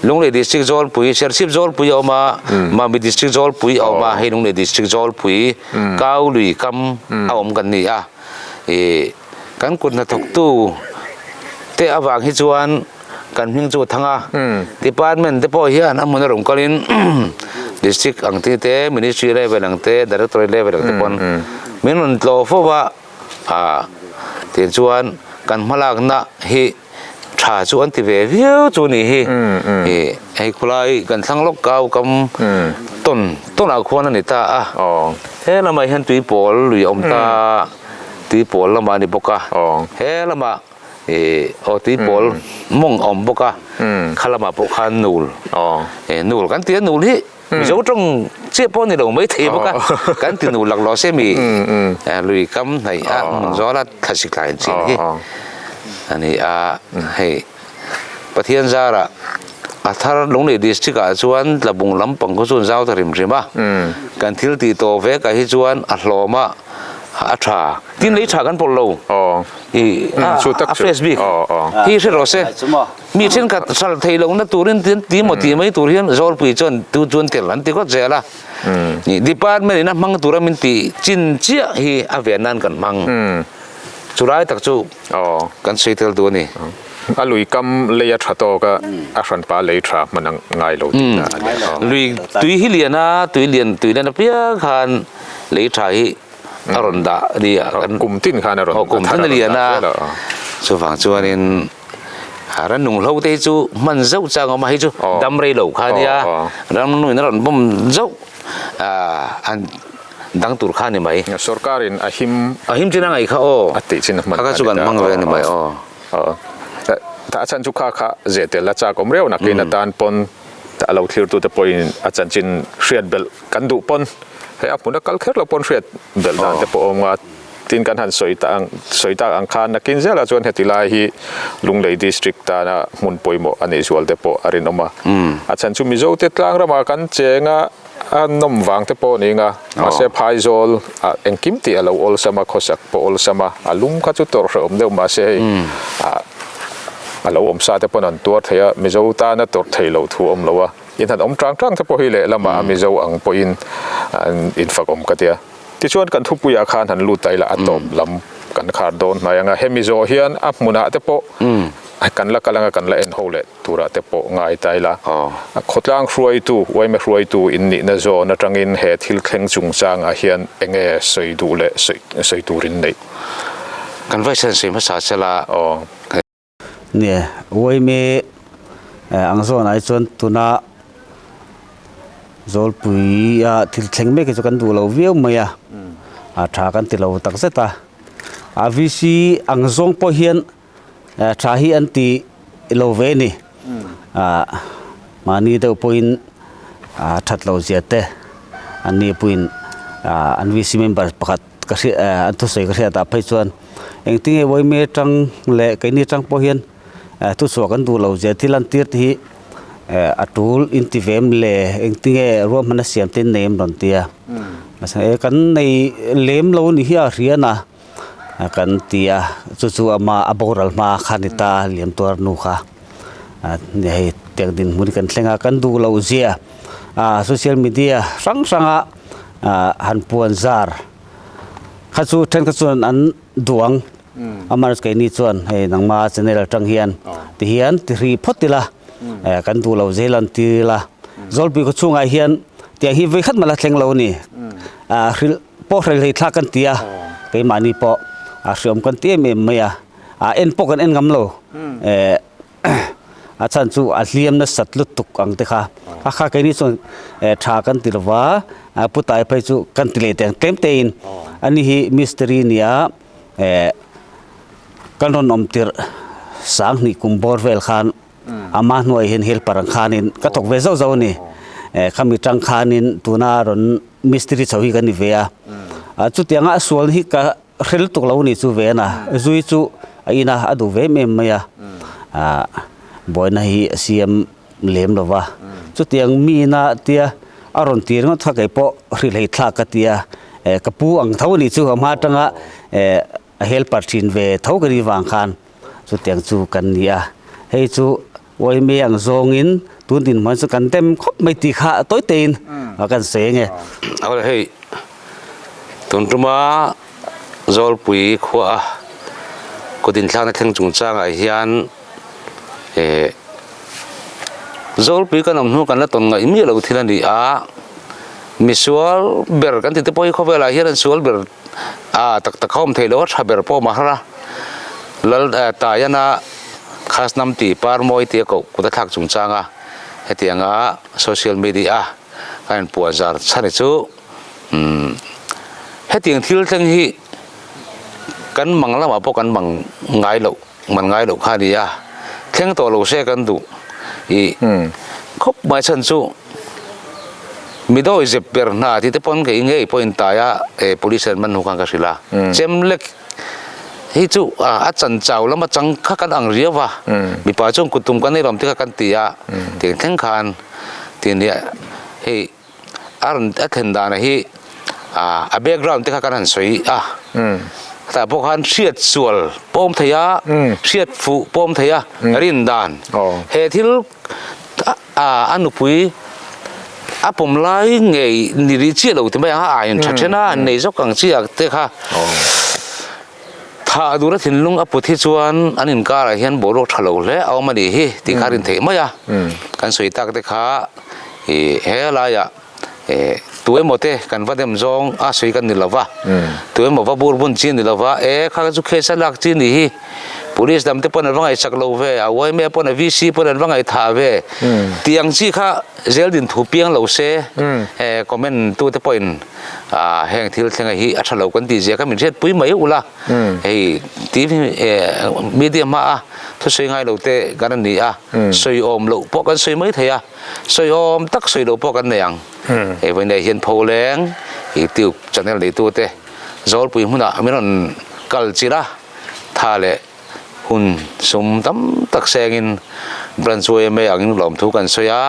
lunglei district zol pui sership zol pui ma mi district zol pui ma he lunglei district zol pui kau lui kam aom kan ni a e kan kun na thok tu te awang hi chuan kan hing chu thanga department te po hian amon rom kalin district ang ti te ministry level ang te directorate level ang te pon minun tlo fo ba tin chuan kan malak na hi ชาชวนที่เวียวจูนี่ให้คุไลกันทั้งโลกเก่ากำต้นอาควนั่นนี่ตาเฮ้ละมาเห็นตุยปอลหรืออมตาตุยปอลละมานี่บกะเฮ้ละมาตุยปอลมงอมบกะขละมาบกะนูลนูลกันเตี้ยนูลที่มีเจ้าตรงเชี่ยป้อนนี่เราไม่ทีบกะกันตีนูลหลักล้อเสียมีลุยกำในมันย้อนละทัศน์กลายจริงที่อันนี้ให้ประเทศจาระถ้าลงในดิสทริกชวนระบุงลำปังก็ชวนเจ้าตริมใช่ไหมการที่ตีโตเวกให้ชวนอัดลอมาชาที่นี่ชากันปนเราเฟซบุ๊กที่เชื่อเราเสียมีเช่นกับสัลไทยเราเนี่ยตัวเรียนตีหมดตีไม่ตัวเรียนจอลปุยจนตัวจวนเตลันตีก็เจละนี่ดีพาร์ตเมนต์นะมังตัวเรามินตีจินเจียฮีอาเวียนนั่นกันมังสุดท้ายตักจูกันเซตลตัวนี้ลุยกำเลยชัดโตก็อาชันปาเลยชับมันง่ายโลดลุยตุยฮิเลียนะตุยเลียนเปียขันเลยชัยอารมณ์ด่าดีกลุ่มทิ้นขันอารมณ์กลุ่มทิ้นเลียนะส่วนฝั่งชวนนี่หาร้านนุ่งเล่าเตจูมันเจ้าจังออกมาให้จูดำเร็วขันเนี่ยร้านนุ่งนั่นผมเจ้าอันดังตุรคานี่ไหมสุรการินอาหิมจีนังไงเขาติจินมันเขาจุกันมังเวนี่ไหมถ้าอาจารย์จุกข้าเจตละจากอมเรียวนักเรียนตานปนแต่เราคลีร์ตัวแต่ปอยอาจารย์จินเชียดเบลกันดุปนให้อาปุ่นกัลเคร์เราปนเชียดเบลนั่นแต่ปอมว่าทินกันหันสวยตางอังคารนักกินเจ้าละจวนเหตุลายฮีลุงเลยดิสตริกตานะมุนปอยโมอันนี้ส่วนแต่ปออารินออกมาอาจารย์จุมิโจติดลางระมากันเจงนมวางแต่ปอนี่งมาเซพายโซลเอ็งกิมตีเราอลสมาโคสักปออลสมาลุงก็จุดตัวเริ่มเดียวมาเซเราอมซาแต่ปนันตัวเทียมิโจตานะตัวเทียเราถูอมเราวะยินทันอมตรังแต่พอฮิเลละมามิโจอังปออินฝักอมกันเดียที่ชวนกันทุบปุยอาคารหันลูไตละอัตตบลำกันขาดโดนมาอย่างเฮมิโจเฮียนอัพมุนาแต่ปอกันละกันละกันละเอ็นโฮเลตัวระแต่ปอง่ายไตละขดล่างรวยตูไว้ไม่รวยตูอินนี่นะโจนะจังอินเหตุฮิลเข่งจุงจางอาเฮียนเองสวยดูเลสวยดูรินเลยกันไว้เส้นสีภาษาเชลาเนี่ยวัยเมอังโซนไอจวนตุนาโจลปุยทิลเชงเมกิจกันดูเราเวียวมาทากันติเราตักเสตาวิซีอังซงพอเฮียนทาฮีอันติเราเวนี่มานี่เดี๋ยวพอินทัดเราเสียเตอันนี้พอินอันวิซีเมมเบอร์ประกาศกระเสียอันทุเสกระเสียตาไปจวนเองที่วัยเมจังเละกันนี่จังพอเฮียนทุสวกันดูเราเจอที่ลันตีร์ที่อัตุลอินทิเวมเล่เองที่รวมมันเสียมเต็นเนมดอนเตียกันในเล่มเรานี่ฮิอาเรียนะกันเตียจู่ๆมาอับอรัลมาขันิตาเลี้ยมตัวนูค่ะเนี่ยเตียงดินมุนกันเสียงกันดูเราเจียโซเชียลมีเดียสังหันปวนซาร์ข้าสู้เช่นข้าสู้อันดวงอามาสกัยนี่ส่วนให้นังมาเสนอจังเฮียนที่เฮียนที่รีพอติละกันดูเราเจลันตีละจอลปีก็ช่วงไอเฮียนที่ฮีไว้ขัดมาละเชงเรานี่พอเรื่องที่ทักกันตีไปมานี่พอเสื่อมกันตีเมื่อไม่เอ็นพอกันเอ็นกำเราอาจารย์จู่อาเลียมนัสสัตลุตุกอังเตค่ะข้ากันนี่ส่วนทากันตีละว่าผู้ตายไปจู่กันตีเลยแต่เต็มเต็นอันนี้ฮิมิสเตอรีเนี่ยกันรอนอมติรสังนี่คุมบอร์เวลขันอามาหน่วยเห็นเฮลปรังขันินก็ตกเวเจ้านี่ขมิจังขันินตัวน่ารอนมิสตรีชาวฮิกันนี่เวียจุดยังอ่ะส่วนฮิกะเฮลตุกเหล่านี้จูเวนะจุยจูอินะอดูเวเมมยาบอยนะฮิเสียมเลี้ยมหรอวะจุดยังมีนะเตียอารอนตีร์ก็ทักไอ้ปอริเลทลากเตียกระปูอังเท่านี้จูมาจังอ่ะเฮลปัดชินเวเท่ากันดีวางคันจุดยังจูกันเนี่ยให้จูวัยเมียงโจงินตุนดินมันสกันเต็มครบไม่ตีขาต้อยตีนกันเสียไงเอาเลยให้ตุนตัวมาโจลปุยขวาก็ดินทางในทางจุงจ้างไอเฮียนโจลปุยกันนำหูกันแล้วตอนไงมีเราที่นั่นดีมิสวลเบอร์กันที่ตัวปอยเขาเวลาเฮียนสวลเบอร์ตะเข้ามาเทโลชาเบอร์พ่อมาฮะแล้วตายนะข khas nam ti par moi ti ko ku ta thak chung changa hetianga social media kan puazar chani chu hetiang thil teng hi kan mangla ma po kan mang ngai lo kha dia theng to lo se kan du i khop mai chan chu mi do is per na ti te pon ke inge point ta ya police man hu kan ka sila chem lek hi chu a chan chaw lama chang kha kan ang riawa mi pa chung kutum kan ni ram ti kha kan ti ya ti theng khan ti ni hi aran athen da na hi a background ti kha kan soiแต่พวกhan siết sual pom thaya siết phụ pom thaya rin dan he thil anu pui apom lai ngei ni ri chi lo ti mai ha ai thachena nei zok kang chi ak te kha tha du ra thin lung apu thi chuan anin ka ra hian borok thalo le aw mani hi ti kharin the maya kan soi tak te kha he la ya tuwe mote kan vadem zong a soi kan nilawa tuwe mo va bur bun chin nilawa kha chu khesa lak chin ni hi police dam te pon rangai saklo ve a wai me pon vc pon rangai tha ve tiang chi kha zel din thu piang lo se comment tu te point heng thil thenga hi a thalo kan ti je ka min ret pui mai ula tv media ma thu soi ngai lo te kan ni soi om lo po kan soi mai thaya soi om tak soi lo po kan nangวันนี้เห็นโพแรงอีติวจันทร์เลยตัวเต้จอลปุยหุ่นมีนกัลจิระท่าเล่หุ่นสมตั้มตักแสงอินบรันช่วยไม่อย่างนี้หลอมทุกันสยา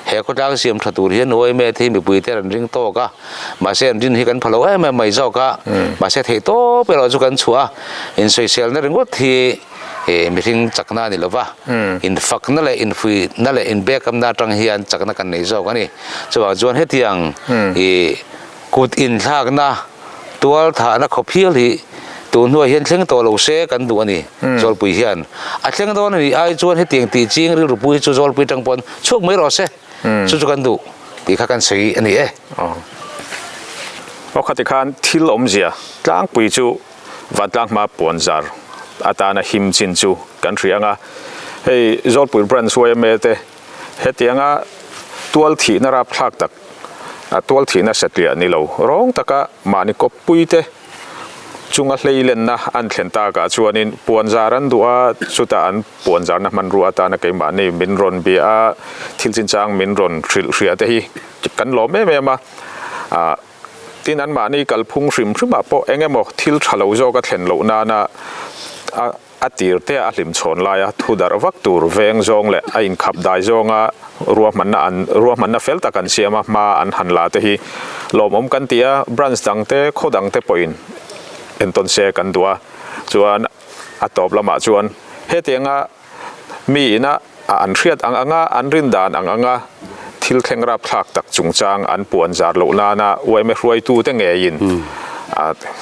เฮก็จ้างเสียมถัดตัวเห็นโอ้ยแม่ที่มีปุยเต้นริงโตก็มาเส้นรินที่กันพะโล้แม่ไม่เจ้าก็มาเส้นเทโตไปเราจุกันชัวอินโซเชียลนั่นเรื่องที่มีทิ้งจักรนานี่หรอวะอินฟักนั่นแหละอินฟุยนั่นแหละอินเบกำนาจังเฮียนจักรนากันในโซกันนี่จะว่าจวนให้เตียงกูดอินทากนะตัวฐานขบเพียรที่ตัวหน่วยเห็นเชิงตัวเราเสกันตัวนี่จอลปุยเฮียนเชิงตัวนี่ไอ้จวนให้เตียงตีจริงหรือปุยจอลปุยจังปนช่วงไม่รอเสจุกันดูตีข้ากันสีอันนี้เพราะขัดขันที่ลมเสียจ้างปุยจูวัดจ้างมาปวนจาร์อาตานะหิมจินจูกันเรียงเฮ้ยจอลปุยบรันสวยเมเตเฮตียงตัวที่น่ารับพลักตักตัวที่น่าเสถียรนี่เราร้องตะกะมานี่ก็ปุยเตจุงอะไรเล่นนะอันเห็นตากะชวนินปวนจารันดัวสุดอันปวนจาร์นะมันรัวตานะเกมานี่มินรอนเบียทิลจินจางมินรอนเรียเตฮีกันหล่อแม่มาที่นั้นมานี่กัลพุ่งริมริมมาโปเองบอกทิลทะเลาโจก็เห็นโลนานะอตีร์เตะลิมชนลายทุดารวักตูร์เวงจงเลยอินขับได้จงรัวมันน่ะเฟลตะกันเสียมาอันหันลาเตฮีลมอมกันเตียบรันส์ดังเตโคดังเตปอยน์เอ็นต้นเสกันตัวจวนอัตบละมาจวนเฮตียงมีนะอันเรียดอันรินดานทิลเข่งรับพลักตักจุงจางอันปวนจาร์โลนานะไว้ไม่รวยตู้แต่เงยิน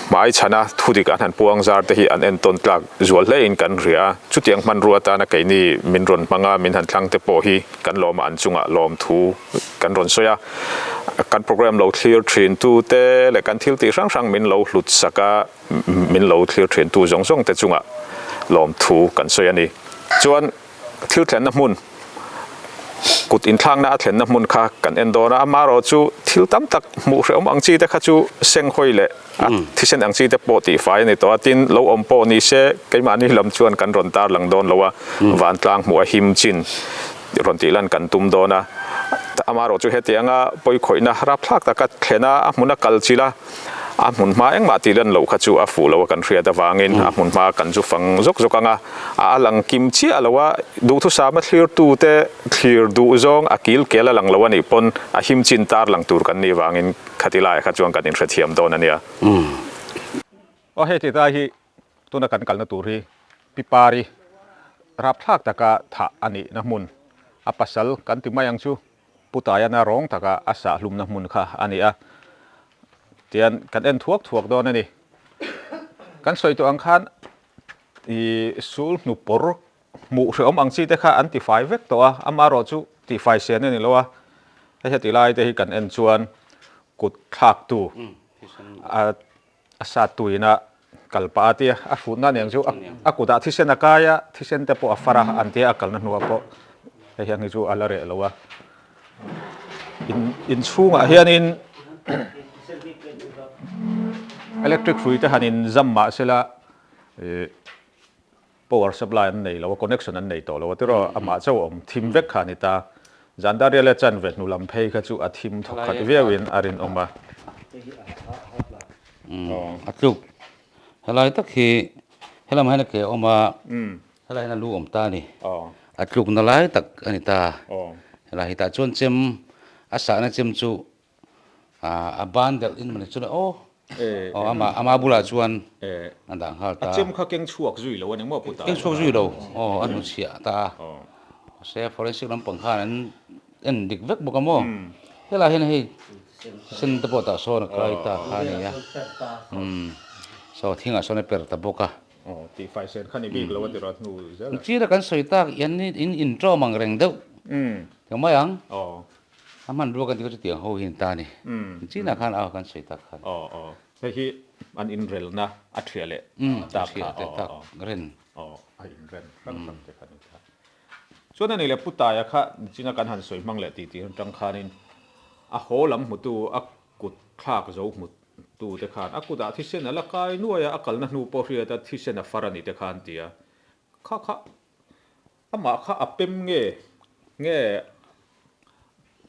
หมายชนะทุติกันหันปวงจาร์แต่ฮีอันเอ็นต้นหลักจวนเล่นกันเรียจุดยังมันรัวตานะไก่นี่มินรอนมังมินหันทางเตโปฮีกันลมอันจุงลมทูกันรอนโซยากันโปรแกรมเราเคลียร์เทรนตู้เตและกันทิลตีช่างมินเราหลุดสักมินเราเคลียร์เทรนตู้จงแต่จุงลมทูกันโซยานี่จวนทิลเทรนน้ำมุนกุดอินทางน่าเห็นน้ำมันค่ะกันเอ็นโดนะมารอจูทิลตั้มตักหมู่เรื่องอังจีแต่ข้าจูเซ็งหอยเลยที่เส้นอังจีแต่ปกติไฟในตัวตินเราอมโปนี่เช่ไกมานี่ลำชวนกันรอนตาหลังโดนเราว่าวันกลางหัวหิมจินรอนตีลันกันตุ้มโดนะแต่มารอจูเหตุยังปอยข่อยนะรับพลักตะกัดเขนะมุนกัลจิละมุนมาเองมาตีลันเราข้าจูฟูเรากันเรียดวางินมุนมากันจูฟังจกงหลังกิมชีเราว่าดูทุสามารถเคลียร์ตูเตเคลียร์ดูจงกิลเกลหลังเราว่านี่ปนหิมจินตาร์หลังตูร์กันนี่วางินขัดที่ไล่ข้าจวงกันอินเทียมโดนนั่นเนี่ยโอเคที่ได้ที่ตัวนักกันนตูรีปิปารีรับพลักตะกะถาอันนี้นะมุนปัสสาวกันติมายังชูปุตตายนาร้องตะกะอาสาลุมนะมุนค่ะอันนี้เตียนกันเอ็นถ่วกโดนนี่กันสวยตัวอังคารอีสูลนุปรหมู่เสือมังซีแต่ข้าอันติไฟเวกตัวอามารอจูติไฟเซียนนี่แล้ววะให้เฮติไลแต่ที่กันเอ็นชวนกุดขากตูอาสาตุยนะ kalpa tia a hruna neng chu a kuda thisen akaya thisen te po afara antia akal na nuwa po he hian hi chu alare lowa in chunga hian in electric hrui te hanin zamma sela power supply an nei lo connection an nei to lo tiro ama chaw om thim vek khani ta zandaria le chan vet nu lam phei kha chu a thim thok khat viawin arin oma atluk helai tak hi helam hai na ke oma helai na lu om ta ni atluk na lai tak ani ta helai ta chon chem asa na chem chu a bandel in man chu o ama bula chuan andang hal ta chem kha keng chuak zui lo ani mo puta keng chuak zui lo anu chia ta se forensic lam pangkha an dik vek bokamo helai hen hei sin ta pota so na kai ta khani ya so thinga so na per ta boka ti fai sen khani bi lo ti rat nu zela chi ra kan soi tak yan ni in intro mang reng deuh ma yang aman ro kan ti ko tiang ho hin ta ni chi na khan a kan soi tak khan he hi an in rel na a thiale ta kha ta ren a in ren kan kan te khani ta chuan ani le puta ya kha china kan han soi mang le ti tang khanin a holam mutu a kut khak zo mut tu te khan a kuda thisen ala kai nuaya akal na nu po hria ta thisen a farani te khan tia kha ama kha apem nge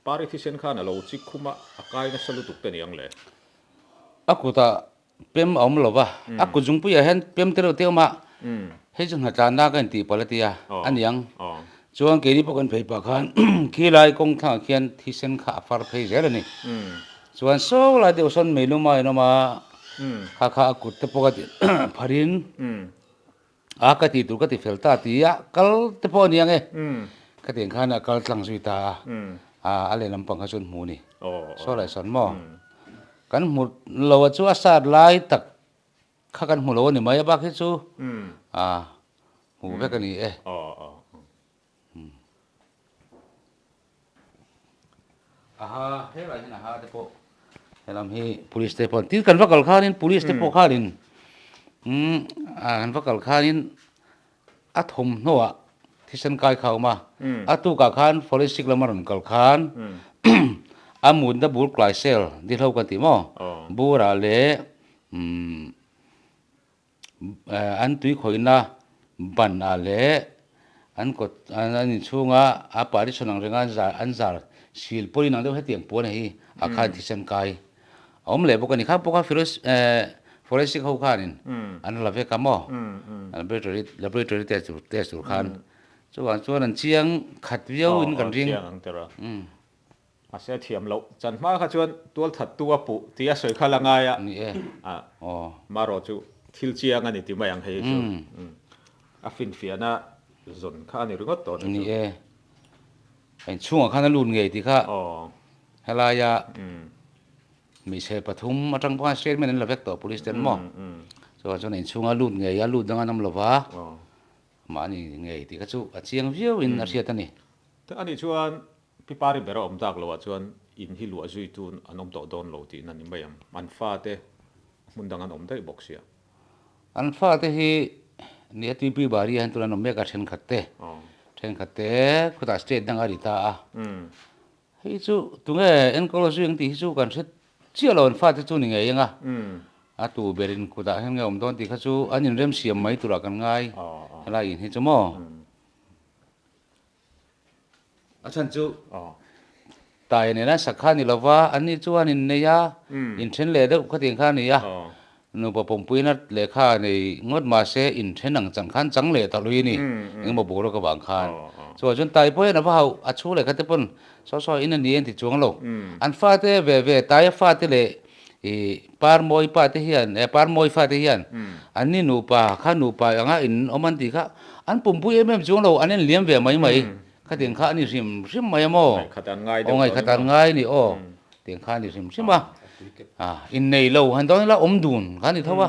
pari thisen khan alo chi khuma akai na salu tuk te niang le akuta pem om lo ba aku jung pu ya hen pem tero te ma he jung ha ta na kan ti palatia aniang chuang ke ni pokon phei pa khan khi lai kong tha khian thisen kha far phei zel ni chuan so la de son melu mai no ma kha akut te poka ti pharin ka ti tu ka ti felta ti ya kal te po niang e ka teng khan kal tlang sui ta ale lampang ka chun mu ni so lai son mo kan mu lo chu asar lai tak kha kan mu lo ni mai ba khi chu mu ve ka ni e he lai na ha te po helam hi police te pon tin kan vakal khanin police te po khanin kan vakal khanin athom noa thisen kai khau ma atu ka khan forensic lamaran kal khan amun da bur klai sel di thau kan ti mo bura le an tui khoina ban ale an ko an chunga a pari sonang rengan za an zar sil pori nang de hetiang po nei a khan thisen kai om le bokani kha poka forensic ho khanin an la ve kamo laboratory test khan chuan an chiang khat viau in kan ring a se thiam lo chan ma kha chuan tual that tu apu tia soi khalanga ya ni e maro chu thil chiang ani ti mayang hei chu a fin fiana zon kha ni ringot to ni e ein chunga khana lun ngei ti kha helaya mi se pathum atang pa statement la vek to police ten mo so ein chunga lun ngei ya lun danga nam lova mani ngei ti kha chu a chiang viau in a riat ani te ani chuan pi pari bero om tak lo chuan in hi lu azui tun anom to don lo ti nani mayam an fa te mundang an om dai boxia an fa te hi ni ati pi bari han tulan om me ka then khatte khuda state dang ari ta hi chu tunge en ko su yang ti chu kan set chia lo an fa te chu ni nge yanga a tu berin khuda hen nge om don ti kha chu anin rem siam mai tura kan ngai hala in hi chu mo achan chu tai ne na sakha ni lova ani chu anin ne ya in then le de khating kha ni ya nu pa pom puina le kha nei ngot ma se in then ang chang khan chang le ta lui ni eng mo boro ka bang khan so chun tai poi na ba a chu le kha te pon so in an yen ti chuang lo an fa te ve tai fa te le par moi pa te hian par moi fa te hian ani nu pa kha nu pa anga in oman ti kha an pum pui em chuang lo anen liam ve mai kha teng kha ni rim mai mo khatan ngai de ngai khatan ngai ni teng kha ni rim ma in nei lo han don la om dun khan ni thawa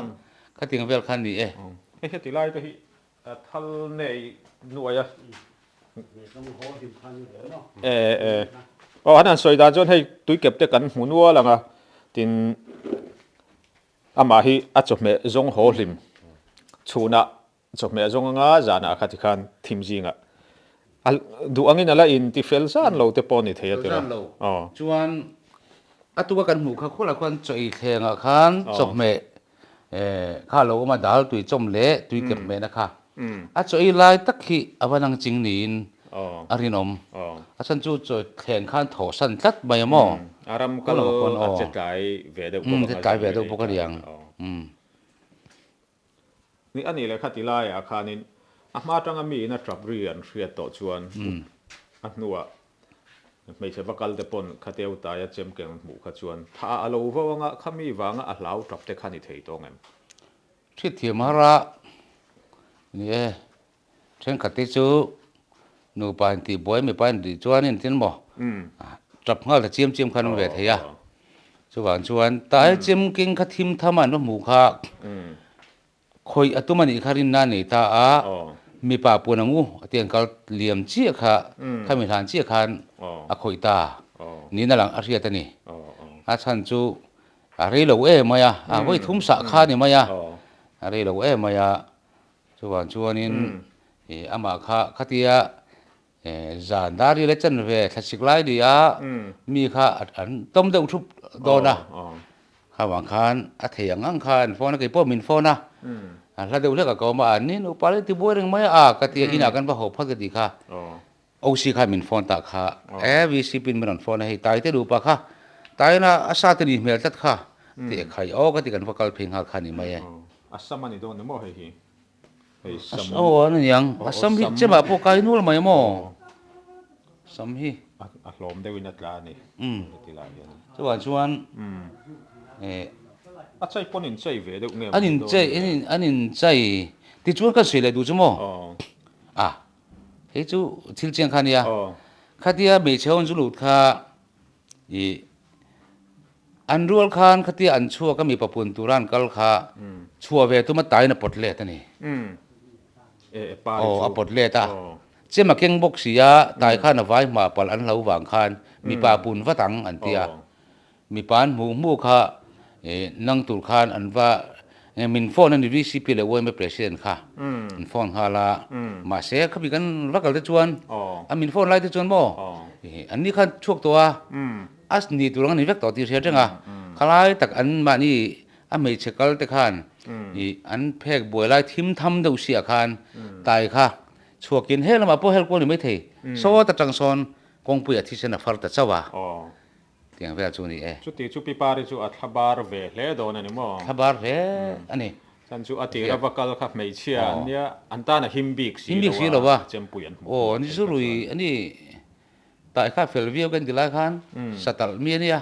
kha teng vel khan ni he ti lai te hi thal nei nuaya hanan soi da jon hei tui kep te kan hmunwa langa tin ama hi a chome zong ho hlim chuna chome zong nga zana khati khan thimjinga al du angin ala in ti fel san lo te poni theya tira oh chuan atua kan hmu kha khola khan choi thlenga khan chome kha lo ma dal tui chom le tui kep me na kha a choi lai takhi awanang chingnin oh arinom oh a chan chu choi thlen khan tho san tlat mai mo aram kalo a chetai ve de te kai ve do pokariang ni ani le khati lai a khanin a ma tanga mi na trap rian hriat to chuan a hnuwa mei che bakal te pon khateu ta ya chem keng mu kha chuan tha alo wanga khami wanga a hlau trap te khani thei to ngem thit thiam hara ni then khati chu nu pan ti boy mi pan ti chuan in tin mo trap ngal ta chiam chiam khan ve theya chuan tai chem king kha thim thaman no mu kha khoi atumani kharin na nei ta a mi pa punangu atiang kal liam chi kha khami than chi khan a khoi ta ni na lang a ria ta ni a chan chu a rei lo maya a hoi thum sa kha ni maya a rei lo maya chuanin ama kha khatia zan dari le chan ve thasik lai dia mi kha an tom deuh thup dona kha wang khan a theiang ang khan phone ke po min phone na la deuh le ka ko ma an nin upale ti boring mai a katia ina kan ba ho phat ka ti kha oc kha min phone ta kha vc pin min phone hei tai te du pa kha tai na asa te ni mel tat kha ti khai o ka ti kan vakal phing ha kha ni mai asamani do ne mo hei hi hei sam an yang asam hi chema po kai nul mai mo sam hi a hlom de win atla ni ti la yan chuan a chai ponin chai ve de ngem anin chai ti chuan ka sele du chumo hei chu thil chiang khan ya khatia me cheon chu lut kha i an rual khan khatia an chua ka mi papun turan kal kha chua ve tu ma tai na potle ta ni pa a potle ta chema keng box ya tai khan a vai ma pal an lo wang khan mi pa pun wa tang an tia mi pan mu kha nang tur khan an wa min phone ani vcp le wo me president kha phone hala ma se khabi kan vakal te chuan a min phone lai te chuan mo an ni khan chuak to as ni turang ni vek to ti hria nga khalai tak an ma ni a mei chekal te khan i an phek boi lai thim tham deuh sia khan tai kha chuakin helama po hel ko ni mai thei so ta tangson kongpui a thisen a far ta chawa tiang vel chu ni chu pi pari chu athabar ve hle do na ni mo khabar ve ani san chu ati ravakal kha mei chia ania anta na himbik si lo wa chempuyan ni su rui ani tai kha fel view kan dilai khan satal mi ania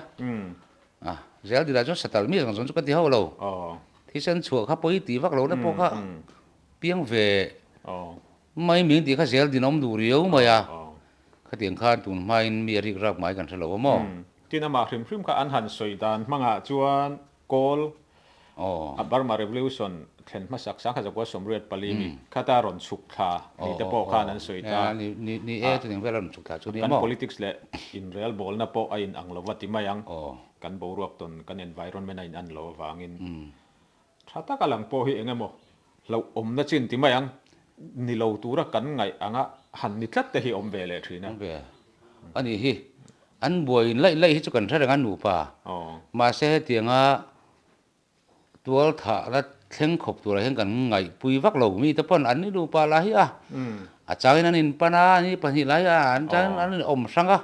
zel dilai chu satal mi kan chu ka ti ho lo thisen chu kha poi ti vak lo na po kha piang ve mai mi ti kha zel dinom du riu ma ya kha tiang khan tun mai mi rik rak mai kan thalo mo tin ama hrim kha an han soidan manga chuan kol Burma revolution thlen ma sak sang kha jakwa somriat palimi khata ron chuk kha ni te po khan an soita ni tiang vel ron chuk kha chu ni kan mo politics le in real bol na po ain anglovati mayang kan bo ruak ton kan environment in an lo wangin thata kalang po hi engemo lo om na chin ti mayang ni lo tura kan ngai anga han ni tlat te hi om ve le thina ani hi an boi lai hi chu kan thara ngan nu pa ma se tianga tual tha la thleng khop tur hen kan ngai pui vak lo mi te pon an ni nu pa la hi a changin an in pana ni pani lai an chan an om sanga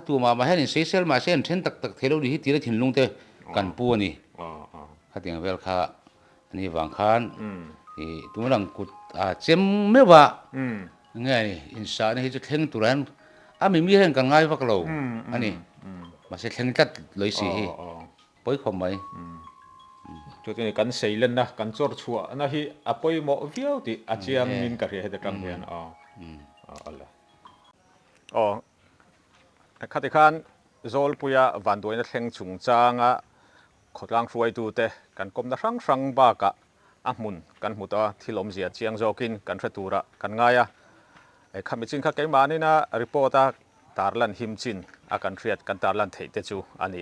tu ma hen in social ma sen then tak thelo hi ti la thin lung te kan pu ani kha tiang vel kha ani wang khan tu lang kut chem me wa ngai in sa ni hi chu thleng turan ami mi hen kan ngai vak lo ani ma se thleng tat loi si hi poi khom mai chu tin kan seilen na kan chor chua na hi apoi mo viau ti achiang min ka re he tang hian ala khati khan zol puya vandoi na thleng chung changa khotlang hruai tu te kan kom na rang ba ka a hmun kan hmuta thilom zia chiang zokin kan thretura kan ngaya khamichin kha keimani na reporta tarlan himchin akan riat kan tarlan thei te chu ani